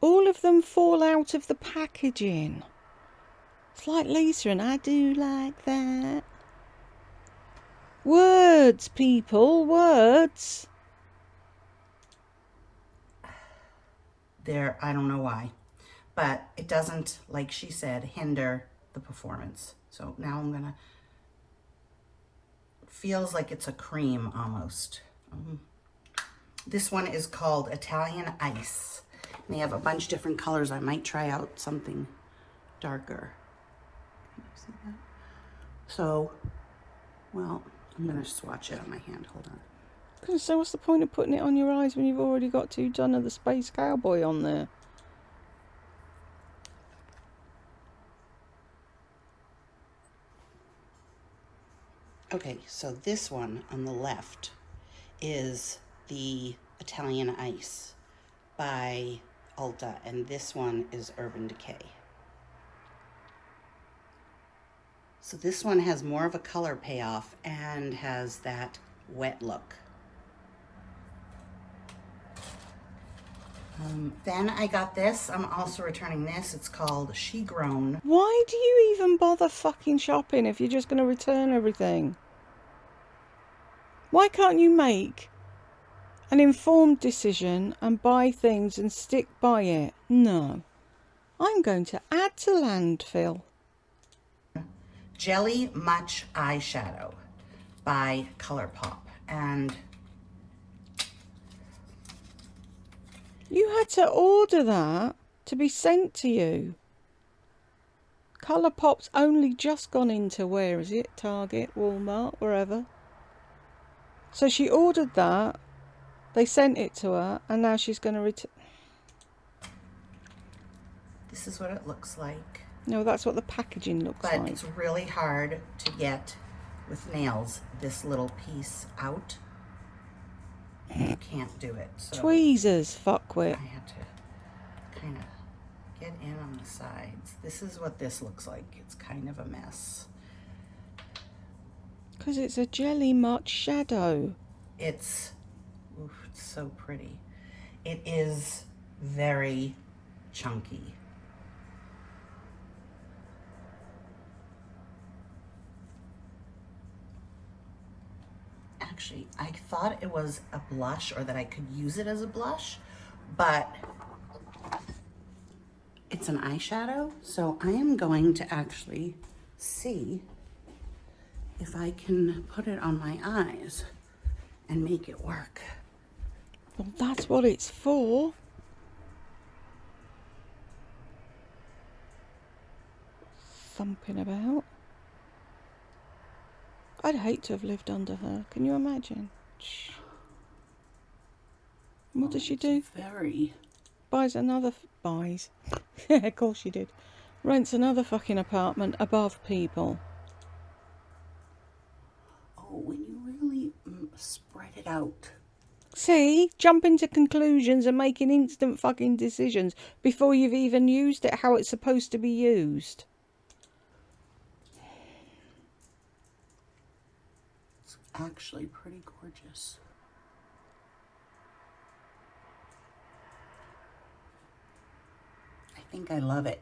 S1: All of them fall out of the packaging. It's like Lisa and I do like that. Words, people, words.
S2: There, I don't know why, but it doesn't, like she said, hinder the performance. So now I'm gonna, feels like it's a cream almost. This one is called Italian Ice. And they have a bunch of different colors. I might try out something darker. Can you see that? So, well, I'm gonna swatch it on my hand, hold on.
S1: So what's the point of putting it on your eyes when you've already got 2 ton of the Space Cowboy on there?
S2: Okay, so this one on the left is the Italian Ice by Ulta, and this one is Urban Decay. So this one has more of a color payoff and has that wet look. Then I got this. I'm also returning this. It's called She Grown.
S1: Why do you even bother fucking shopping if you're just going to return everything? Why can't you make an informed decision and buy things and stick by it? No. I'm going to add to landfill.
S2: Jelly Much Eyeshadow by ColourPop. And
S1: You had to order that to be sent to you. ColourPop's only just gone into, where is it? Target, Walmart, wherever. So she ordered that, they sent it to her, and now she's going to return.
S2: this is what it looks like.
S1: No, that's what the packaging looks
S2: But
S1: like.
S2: it's really hard to get with nails this little piece out. You can't do it. So
S1: Tweezers,
S2: I
S1: fuckwit.
S2: had to kind of get in on the sides. This is what this looks like. It's kind of a mess.
S1: Because it's a jelly much shadow.
S2: It's so pretty. It is very chunky. Actually, I thought it was a blush or that I could use it as a blush, but it's an eyeshadow. So I am going to actually see if I can put it on my eyes and make it work.
S1: Well, that's what it's for. Thumping about. I'd hate to have lived under her. Can you imagine? What does she do?
S2: Very.
S1: Buys another... buys. Yeah, of course she did. Rents another fucking apartment above people.
S2: Oh, when you really spread it out.
S1: See? Jumping to conclusions and making instant fucking decisions before you've even used it how it's supposed to be used.
S2: It's actually pretty gorgeous. I think I love it.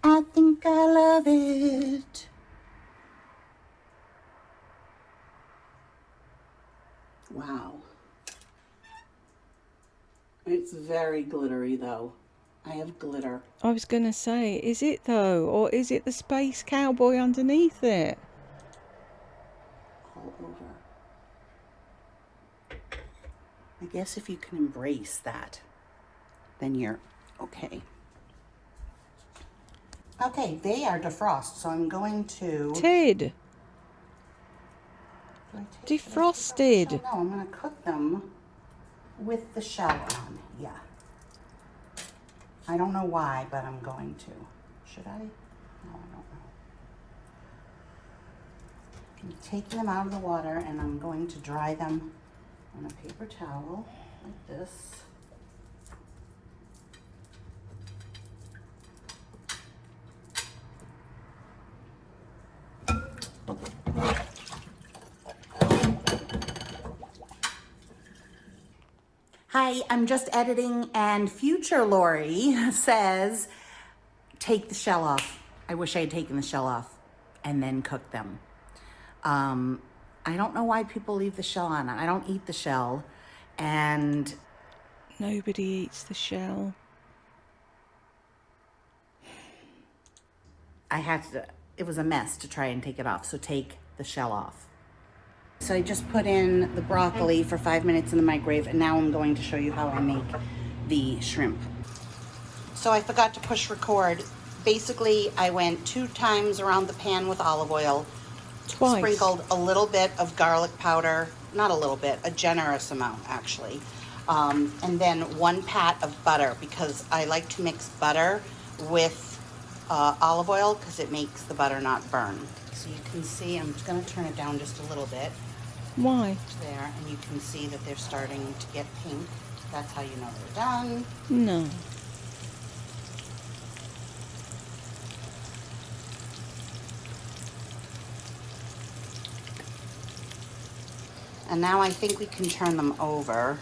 S2: I think I love it. Wow. It's very glittery though. I have glitter.
S1: I was going to say, is it though? Or is it the Space Cowboy underneath it?
S2: All over. I guess if you can embrace that, then you're okay. Okay, they are defrost, so I'm going to...
S1: Tid. Defrosted.
S2: No, I'm going to cook them with the shell on. Yeah. I don't know why, but I'm going to. Should I? No, I don't know. I'm taking them out of the water and I'm going to dry them on a paper towel like this. Hi, I'm just editing and future Lori says, take the shell off. I wish I had taken the shell off and then cooked them. I don't know why people leave the shell on. I don't eat the shell, and
S1: Nobody eats the shell.
S2: I had to, it was a mess to try and take it off, so take the shell off. So I just put in the broccoli for 5 minutes in the microwave, and now I'm going to show you how I make the shrimp. So I forgot to push record. Basically, I went 2 times around the pan with olive oil,
S1: Twice.
S2: sprinkled a little bit of garlic powder, not a little bit, a generous amount actually, and then 1 pat of butter, because I like to mix butter with olive oil because it makes the butter not burn. So you can see, I'm just going to turn it down just a little bit.
S1: Why?
S2: There, and you can see that they're starting to get pink. That's how you know they're done.
S1: No.
S2: And now I think we can turn them over.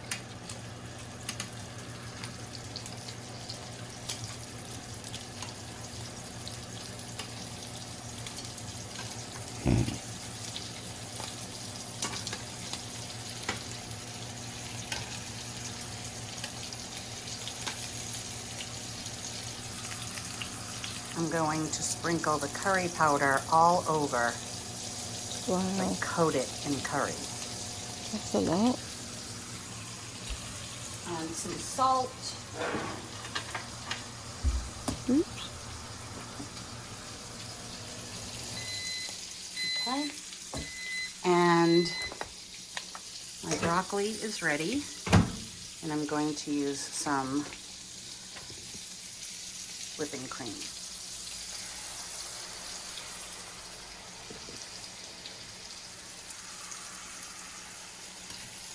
S2: I'm going to sprinkle the curry powder all over,
S1: Wow.
S2: like coat it in curry.
S1: That's a lot.
S2: And some salt.
S1: Oops.
S2: Okay. And my broccoli is ready. And I'm going to use some whipping cream.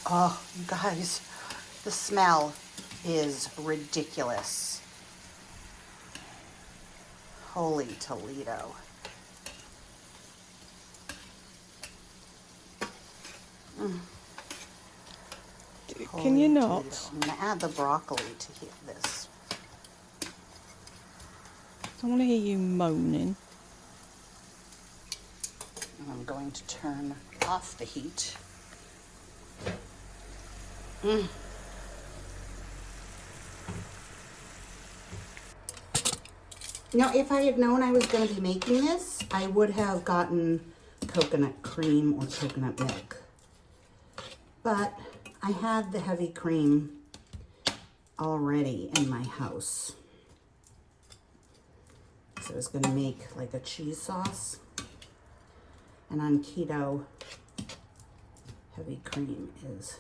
S2: Oh, you guys, the smell is ridiculous. Holy Toledo.
S1: Can you
S2: Holy
S1: not?
S2: Toledo. I'm going to add the broccoli to this.
S1: I want to hear you moaning.
S2: And I'm going to turn off the heat. Now, if I had known I was going to be making this, I would have gotten coconut cream or coconut milk. But I had the heavy cream already in my house. So I was going to make like a cheese sauce. And on keto, heavy cream is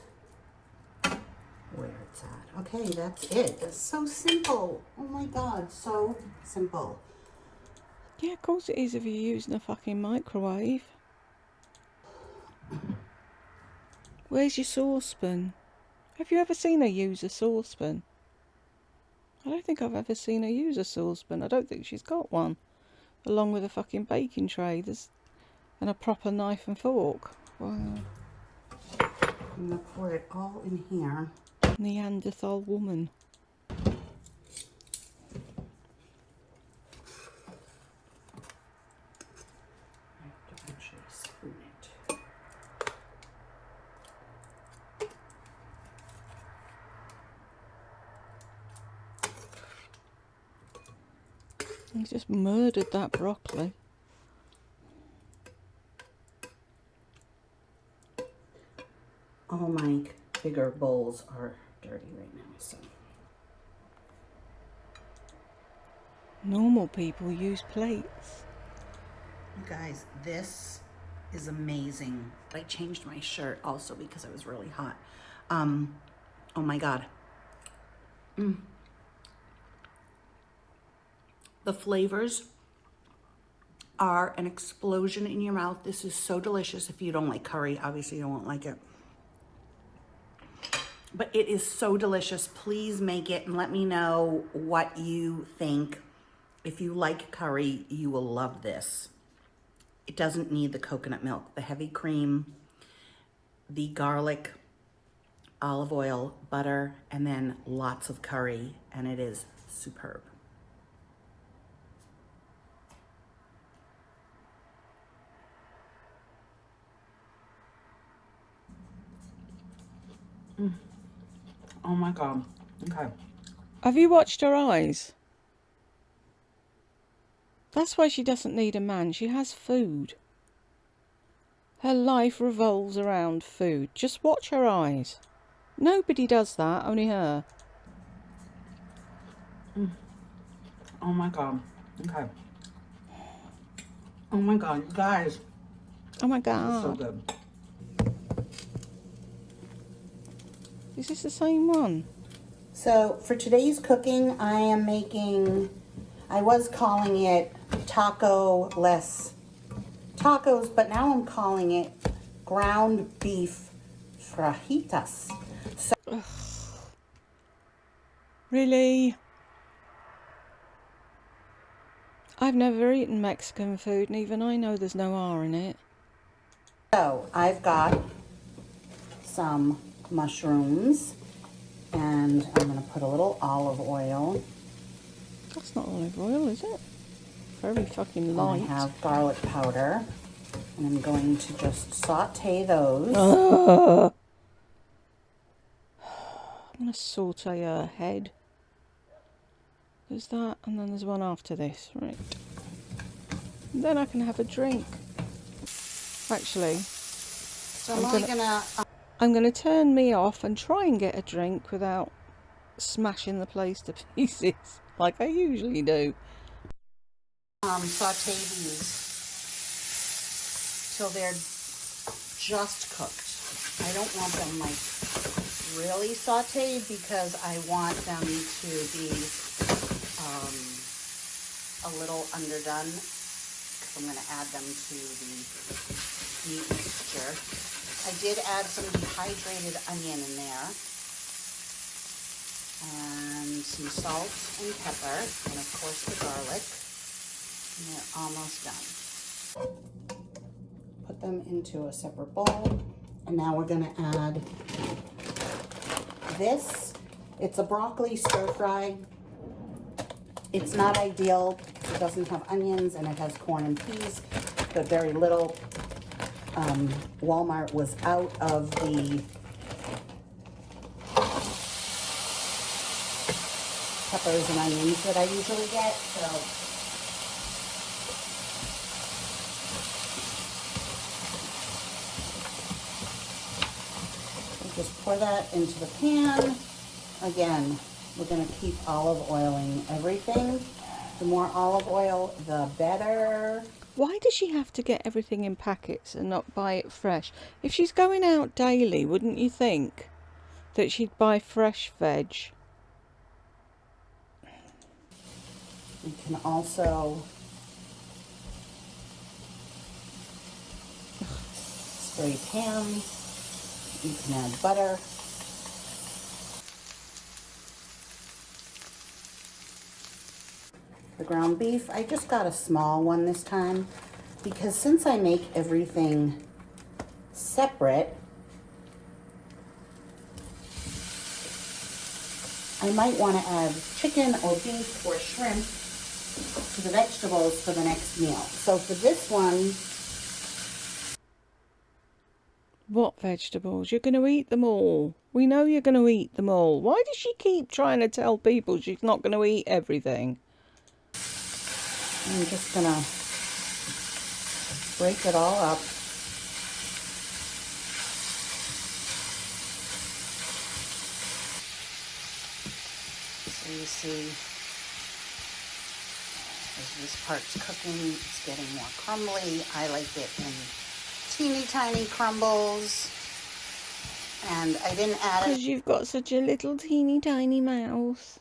S2: where it's at. Okay, that's it. It's so simple. Oh my God, so simple.
S1: Yeah, of course it is if you're using a fucking microwave. Where's your saucepan? Have you ever seen her use a saucepan? I don't think I've ever seen her use a saucepan. I don't think she's got one. Along with a fucking baking tray and a proper knife and fork. Wow.
S2: I'm gonna pour it all in here.
S1: Neanderthal woman.
S2: I have to actually spoon it.
S1: You just murdered that broccoli.
S2: All my bigger bowls are dirty right now, so.
S1: Normal people use plates.
S2: You guys, this is amazing. I changed my shirt also because it was really hot. Oh my God. The flavors are an explosion in your mouth. This is so delicious. If you don't like curry, obviously you won't like it. But it is so delicious. Please make it and let me know what you think. If you like curry, you will love this. It doesn't need the coconut milk, the heavy cream, the garlic, olive oil, butter, and then lots of curry, and it is superb. Oh my God. Okay.
S1: Have you watched her eyes? That's why she doesn't need a man. She has food. Her life revolves around food. Just watch her eyes. Nobody does that, only her.
S2: Oh my God. Okay. Oh my God, you guys.
S1: Oh my
S2: This is so
S1: God.
S2: good.
S1: Is this the same one?
S2: So for today's cooking, I am making, I was calling it taco-less tacos, but now I'm calling it ground beef fajitas. So
S1: Really? I've never eaten Mexican food, and even I know there's no R in it.
S2: I've got some mushrooms, and I'm gonna put a little olive oil.
S1: That's not olive oil, is it? Very fucking
S2: And
S1: light.
S2: I have garlic powder, and I'm going to just saute those.
S1: I'm going to saute her head. There's that, and then there's one after this, right? And then I can have a drink. Actually,
S2: So
S1: I'm gonna turn me off and try and get a drink without smashing the place to pieces, like I usually do.
S2: saute these till they're just cooked. I don't want them like really sauteed because I want them to be a little underdone, because I'm going to add them to the meat mixture. I did add some dehydrated onion in there, and some salt and pepper, and of course the garlic. And they're almost done. Put them into a separate bowl, and now we're going to add this. It's a broccoli stir fry. It's not ideal because it doesn't have onions and it has corn and peas, but very little. Walmart was out of the peppers and onions that I usually get, so we'll just pour that into the pan. Again, we're going to keep olive oiling everything. The more olive oil, the better.
S1: Why does she have to get everything in packets and not buy it fresh? If she's going out daily, wouldn't you think that she'd buy fresh veg?
S2: You can also spray pan. You can add butter. The ground beef, I just got a small one this time because since I make everything separate, I might want to add chicken or beef or shrimp to the vegetables for the next meal. So for this one,
S1: What vegetables? You're going to eat them all. We know you're going to eat them all. Why does she keep trying to tell people she's not going to eat everything?
S2: I'm just going to break it all up. So you see, as this part's cooking, it's getting more crumbly. I like it in teeny tiny crumbles. And I didn't add it.
S1: Because you've got such a little teeny tiny mouth.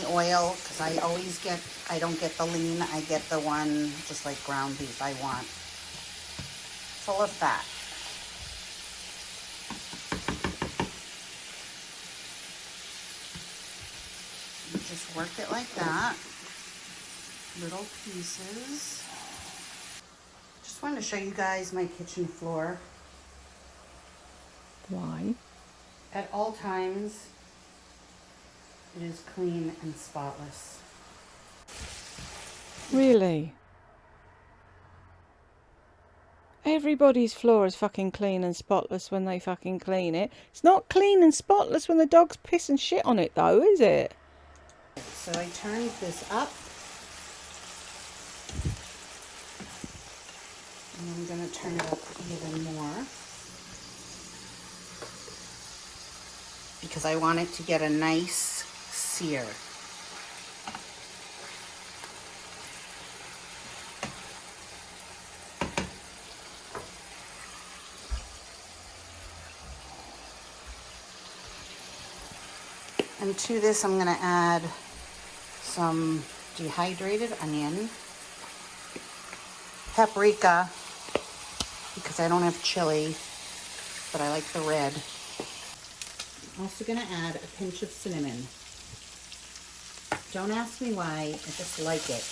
S2: Oil, because I don't get the lean, I get the one just like ground beef I want. Full of fat. You just work it like that. Little pieces. Just wanted to show you guys my kitchen floor.
S1: Why?
S2: At all times, it is clean and spotless.
S1: Really? Everybody's floor is fucking clean and spotless when they fucking clean it. It's not clean and spotless when the dogs piss and shit on it though, is it?
S2: So I turned this up. And I'm going to turn it up even more. Because I want it to get a nice sear. And to this, I'm going to add some dehydrated onion, paprika, because I don't have chili, but I like the red. I'm also going to add a pinch of cinnamon. Don't ask me why, I just like it.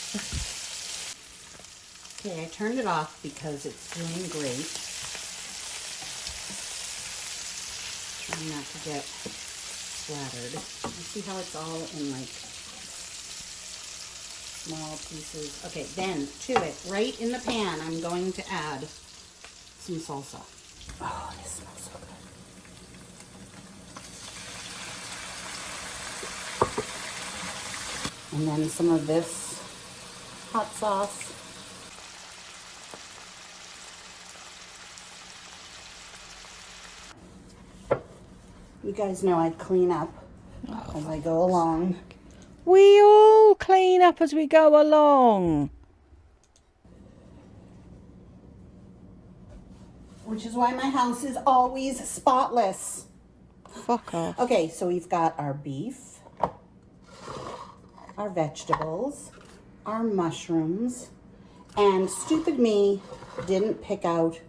S2: Okay, I turned it off because it's doing great. Trying not to get splattered. You see how it's all in like small pieces. Okay, then to it, right in the pan, I'm going to add some salsa. Oh, this smells so good. And then some of this hot sauce. You guys know I clean up as I go along.
S1: We all clean up as we go along.
S2: Which is why my house is always spotless.
S1: Fuck off.
S2: Okay, so we've got our beef, our vegetables, our mushrooms, and stupid me didn't pick out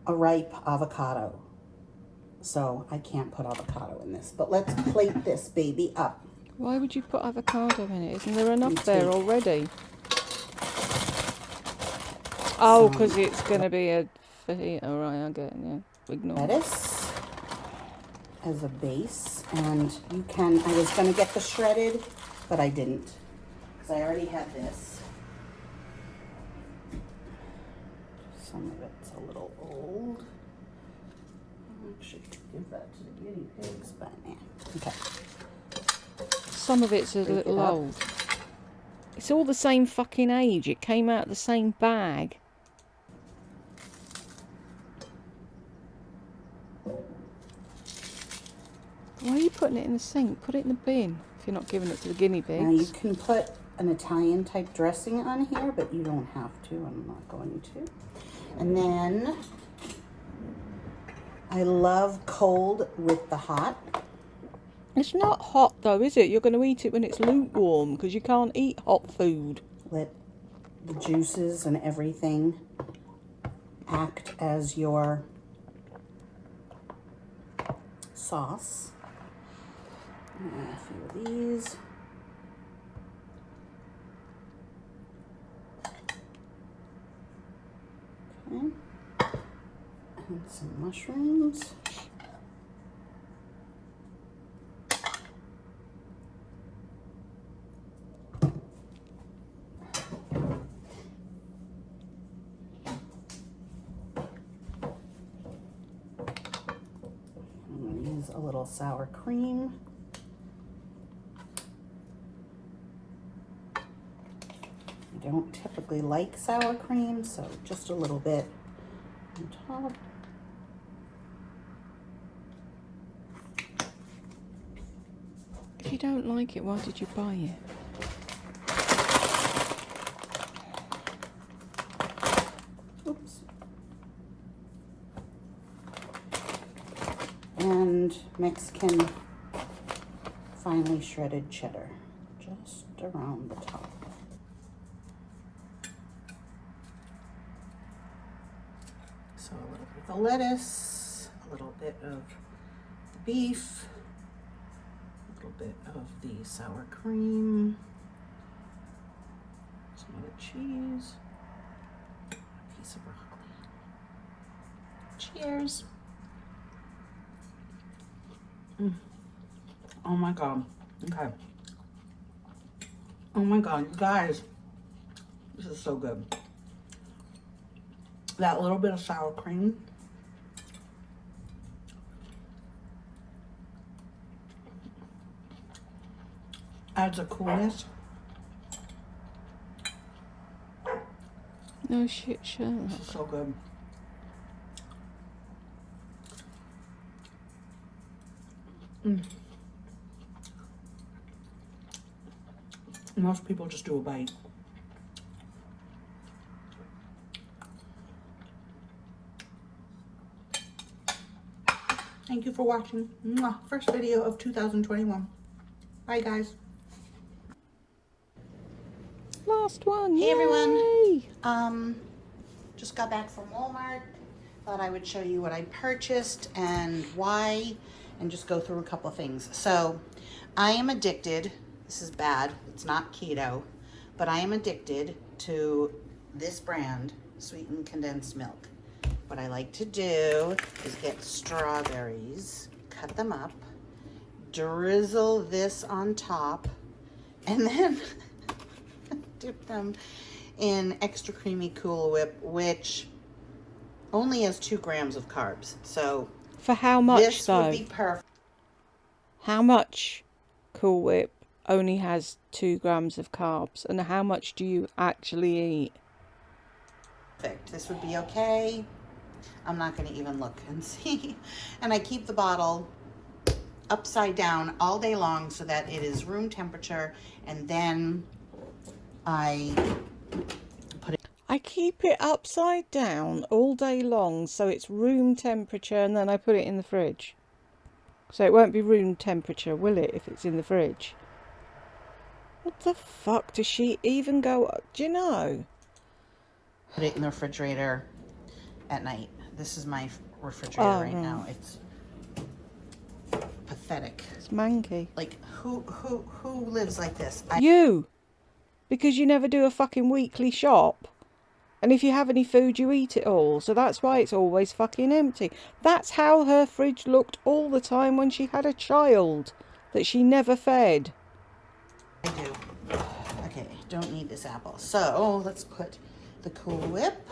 S2: a ripe avocado. So I can't put avocado in this, but let's plate this baby up.
S1: Why would you put avocado in it? Isn't there enough there already? Oh, because it's going to be a fajita, right, I get it, yeah. Ignore.
S2: Lettuce as a base, and you can, I was going to get the shredded, but I didn't, because I already had this. Some of it's a little old. I should give that to the guinea pigs, but yeah. Okay.
S1: Some of it's a little old. It's all the same fucking age. It came out of the same bag. Why are you putting it in the sink? Put it in the bin if you're not giving it to the guinea pigs.
S2: Now you can put an Italian type dressing on here, but you don't have to. I'm not going to. And then I love cold with the hot.
S1: It's not hot though, is it? You're going to eat it when it's lukewarm because you can't eat hot food.
S2: Let the juices and everything act as your sauce. A few of these. Okay. And some mushrooms. I'm going to use a little sour cream. I don't typically like sour cream, so just a little bit on top.
S1: If you don't like it, why did you buy it?
S2: Oops. And Mexican finely shredded cheddar, just around the top. So a little bit of lettuce, a little bit of beef, a little bit of the sour cream, some of the cheese, a piece of broccoli. Cheers. Oh my God. Okay. Oh my God, you guys. This is so good. That little bit of sour cream. Adds a coolness.
S1: No shit, Sherlock.
S2: This is so good. Most people just do a bite. Thank you for watching. Mwah. First video of 2021. Bye, guys.
S1: Last one.
S2: Hey, everyone.
S1: Yay!
S2: Just got back from Walmart. Thought I would show you what I purchased and why, and just go through a couple things. So, I am addicted. This is bad. It's not keto, but I am addicted to this brand, sweetened condensed milk. What I like to do is get strawberries, cut them up, drizzle this on top, and then dip them in extra creamy Cool Whip, which only has 2 grams of carbs. So
S1: For how much
S2: this
S1: though?
S2: would be perfect.
S1: How much Cool Whip only has 2 grams of carbs, and how much do you actually eat?
S2: This would be okay. I'm not going to even look and see. And I keep the bottle upside down all day long so that it is room temperature, and then I put it.
S1: I keep it upside down all day long so it's room temperature, and then I put it in the fridge. So it won't be room temperature, will it, if it's in the fridge? What the fuck does she even go? Do you know?
S2: Put it in the refrigerator at night. This is my refrigerator right now. It's pathetic.
S1: It's manky.
S2: Like, who lives like this?
S1: You! Because you never do a fucking weekly shop. And if you have any food, you eat it all. So that's why it's always fucking empty. That's how her fridge looked all the time when she had a child that she never fed.
S2: I do. Okay, don't need this apple. So let's put the Cool Whip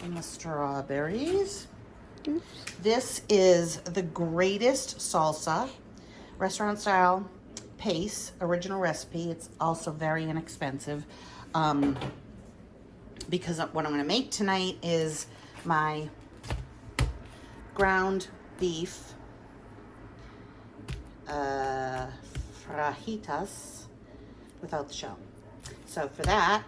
S2: and the strawberries.
S1: Oops.
S2: This is the greatest salsa, restaurant style paste, original recipe. It's also very inexpensive. Because what I'm going to make tonight is my ground beef fajitas without the shell. So for that,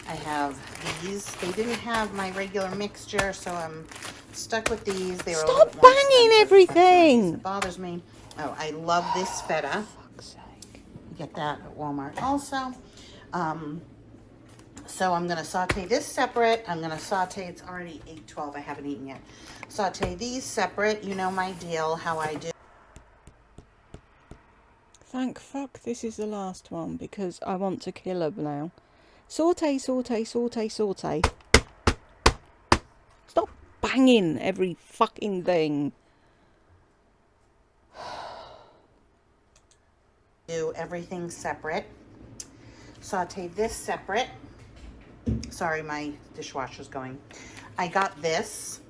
S2: I have these. They didn't have my regular mixture, so I'm stuck with these. They were
S1: Stop banging everything!
S2: It bothers me. Oh, I love this feta.
S1: Fuck's sake.
S2: You get that at Walmart also. So I'm going to saute this separate. I'm going to saute, it's already 8:12. I haven't eaten yet. Saute these separate. You know my deal, how I do.
S1: Thank fuck this is the last one, because I want to kill her now. Saute, saute, saute, saute. Stop banging every fucking thing.
S2: Do everything separate. Saute this separate. Sorry, my dishwasher's going. I got this.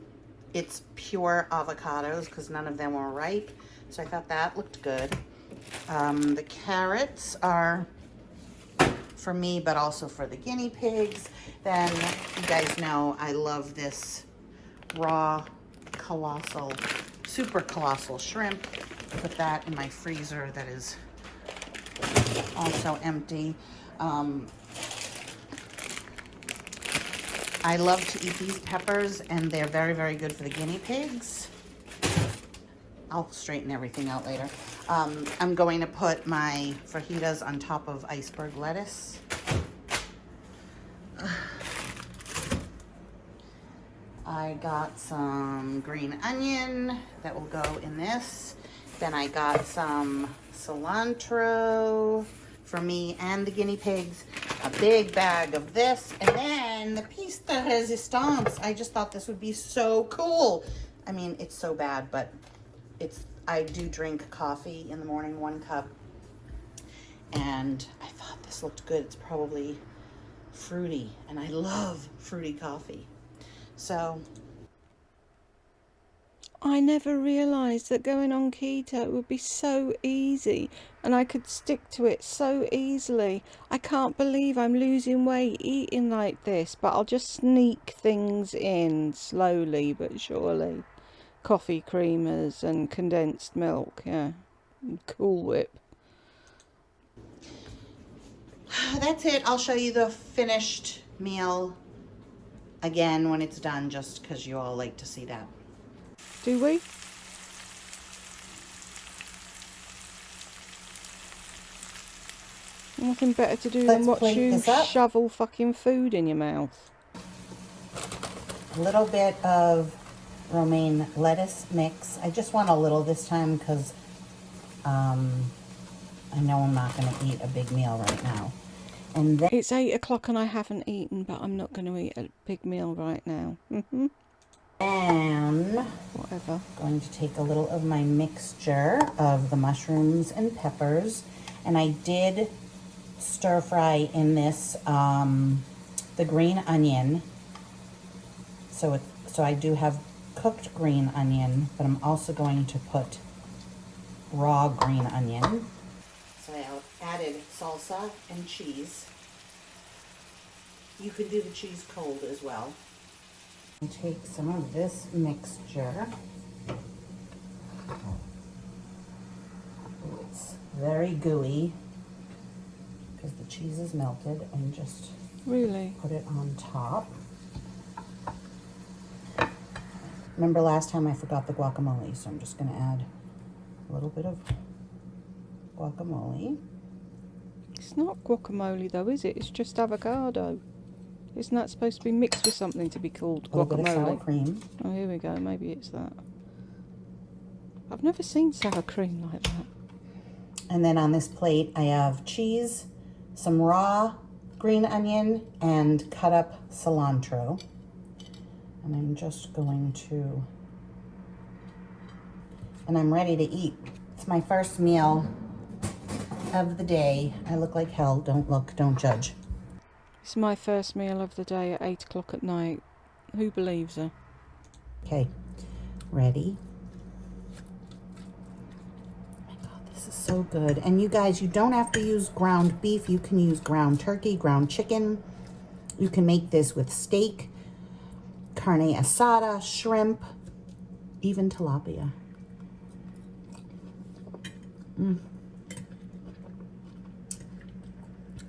S2: It's pure avocados because none of them were ripe. So I thought that looked good. The carrots are for me, but also for the guinea pigs. Then you guys know I love this raw colossal, super colossal shrimp. Put that in my freezer that is also empty. I love to eat these peppers, and they're very, very good for the guinea pigs. I'll straighten everything out later. I'm going to put my fajitas on top of iceberg lettuce. I got some green onion that will go in this. Then I got some cilantro for me and the guinea pigs, a big bag of this, and then the piece de resistance. I just thought this would be so cool. I mean, it's so bad, but I do drink coffee in the morning, 1 cup, and I thought this looked good. It's probably fruity, and I love fruity coffee. So
S1: I never realised that going on keto would be so easy and I could stick to it so easily. I can't believe I'm losing weight eating like this, but I'll just sneak things in slowly but surely. Coffee creamers and condensed milk, yeah. Cool Whip.
S2: that's it. I'll show you the finished meal again when it's done, just because you all like to see that.
S1: Do we? Nothing better to do than watch you shovel fucking food in your mouth.
S2: A little bit of romaine lettuce mix. I just want a little this time because I know I'm not going to eat a big meal right now. And then
S1: it's 8 o'clock and I haven't eaten, but I'm not going to eat a big meal right now.
S2: And
S1: whatever.
S2: Going to take a little of my mixture of the mushrooms and peppers, and I did stir fry in this the green onion. So I do have cooked green onion, but I'm also going to put raw green onion. So I added salsa and cheese. You could do the cheese cold as well. And take some of this mixture. It's very gooey because the cheese is melted, and just
S1: really
S2: put it on top. Remember last time I forgot the guacamole, so I'm just going to add a little bit of guacamole.
S1: It's not guacamole though, is it? It's just avocado. Isn't that supposed to be mixed with something to be called guacamole?
S2: A little bit of sour cream.
S1: Oh, here we go. Maybe it's that. I've never seen sour cream like that.
S2: And then on this plate, I have cheese, some raw green onion, and cut up cilantro. And I'm just going to... And I'm ready to eat. It's my first meal of the day. I look like hell. Don't look, don't judge.
S1: It's my first meal of the day at 8 o'clock at night. Who believes her?
S2: Okay, ready? Oh my God, this is so good. And you guys, you don't have to use ground beef. You can use ground turkey, ground chicken. You can make this with steak, carne asada, shrimp, even tilapia.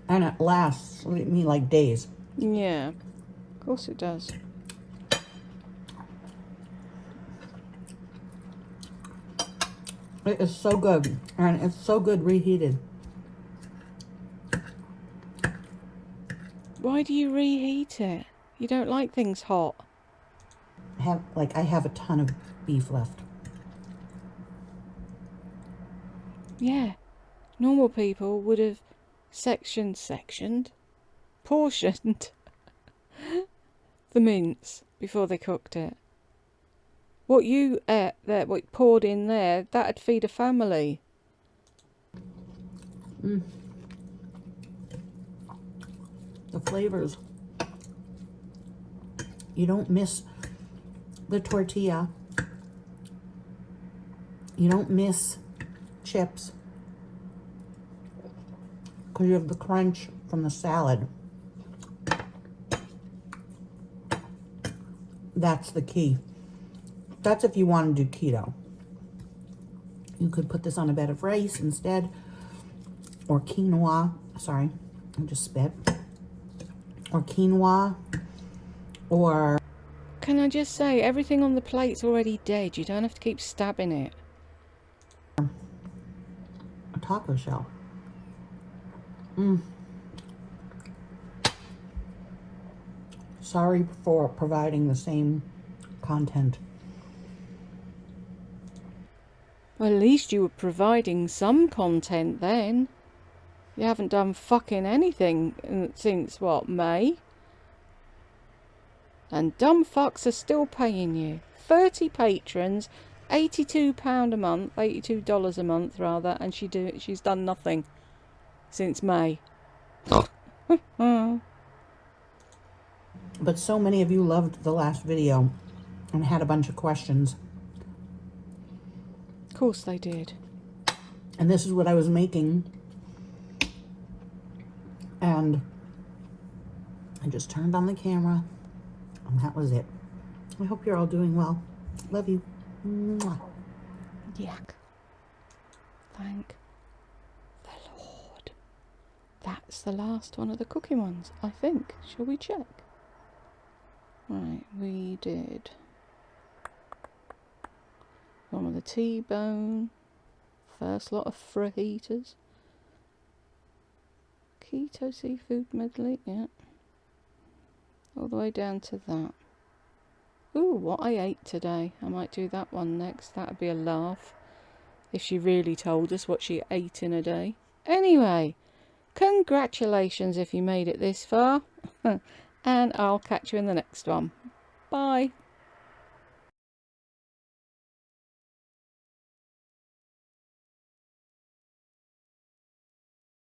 S2: And it lasts me like days.
S1: Yeah, of course it does.
S2: It is so good, and it's so good reheated.
S1: Why do you reheat it? You don't like things hot.
S2: I have a ton of beef left.
S1: Yeah, normal people would have portioned the mince before they cooked it. What you ate there, what you poured in there, that'd feed a family.
S2: The flavors. You don't miss the tortilla. You don't miss chips because you have the crunch from the salad. That's the key. That's if you want to do keto. You could put this on a bed of rice instead, or quinoa. Sorry, I just spit. Or quinoa, or...
S1: Can I just say, everything on the plate's already dead. You don't have to keep stabbing it.
S2: taco shell. Sorry for providing the same content.
S1: Well, at least you were providing some content then. You haven't done fucking anything since, what, May? And dumb fucks are still paying you. 30 patrons, £82 a month, $82 a month rather, and she's done nothing since May.
S2: But so many of you loved the last video and had a bunch of questions.
S1: Of course they did.
S2: And this is what I was making. And I just turned on the camera. And that was it. I hope you're all doing well. Love you. Mwah.
S1: Yuck. Thank the Lord. That's the last one of the cooking ones, I think. Shall we check? Right, we did one with the T-bone, first lot of fajitas, keto seafood medley, yeah, all the way down to that. Ooh, what I ate today. I might do that one next. That'd be a laugh if she really told us what she ate in a day. Anyway, congratulations if you made it this far. And I'll catch you in the next one. Bye.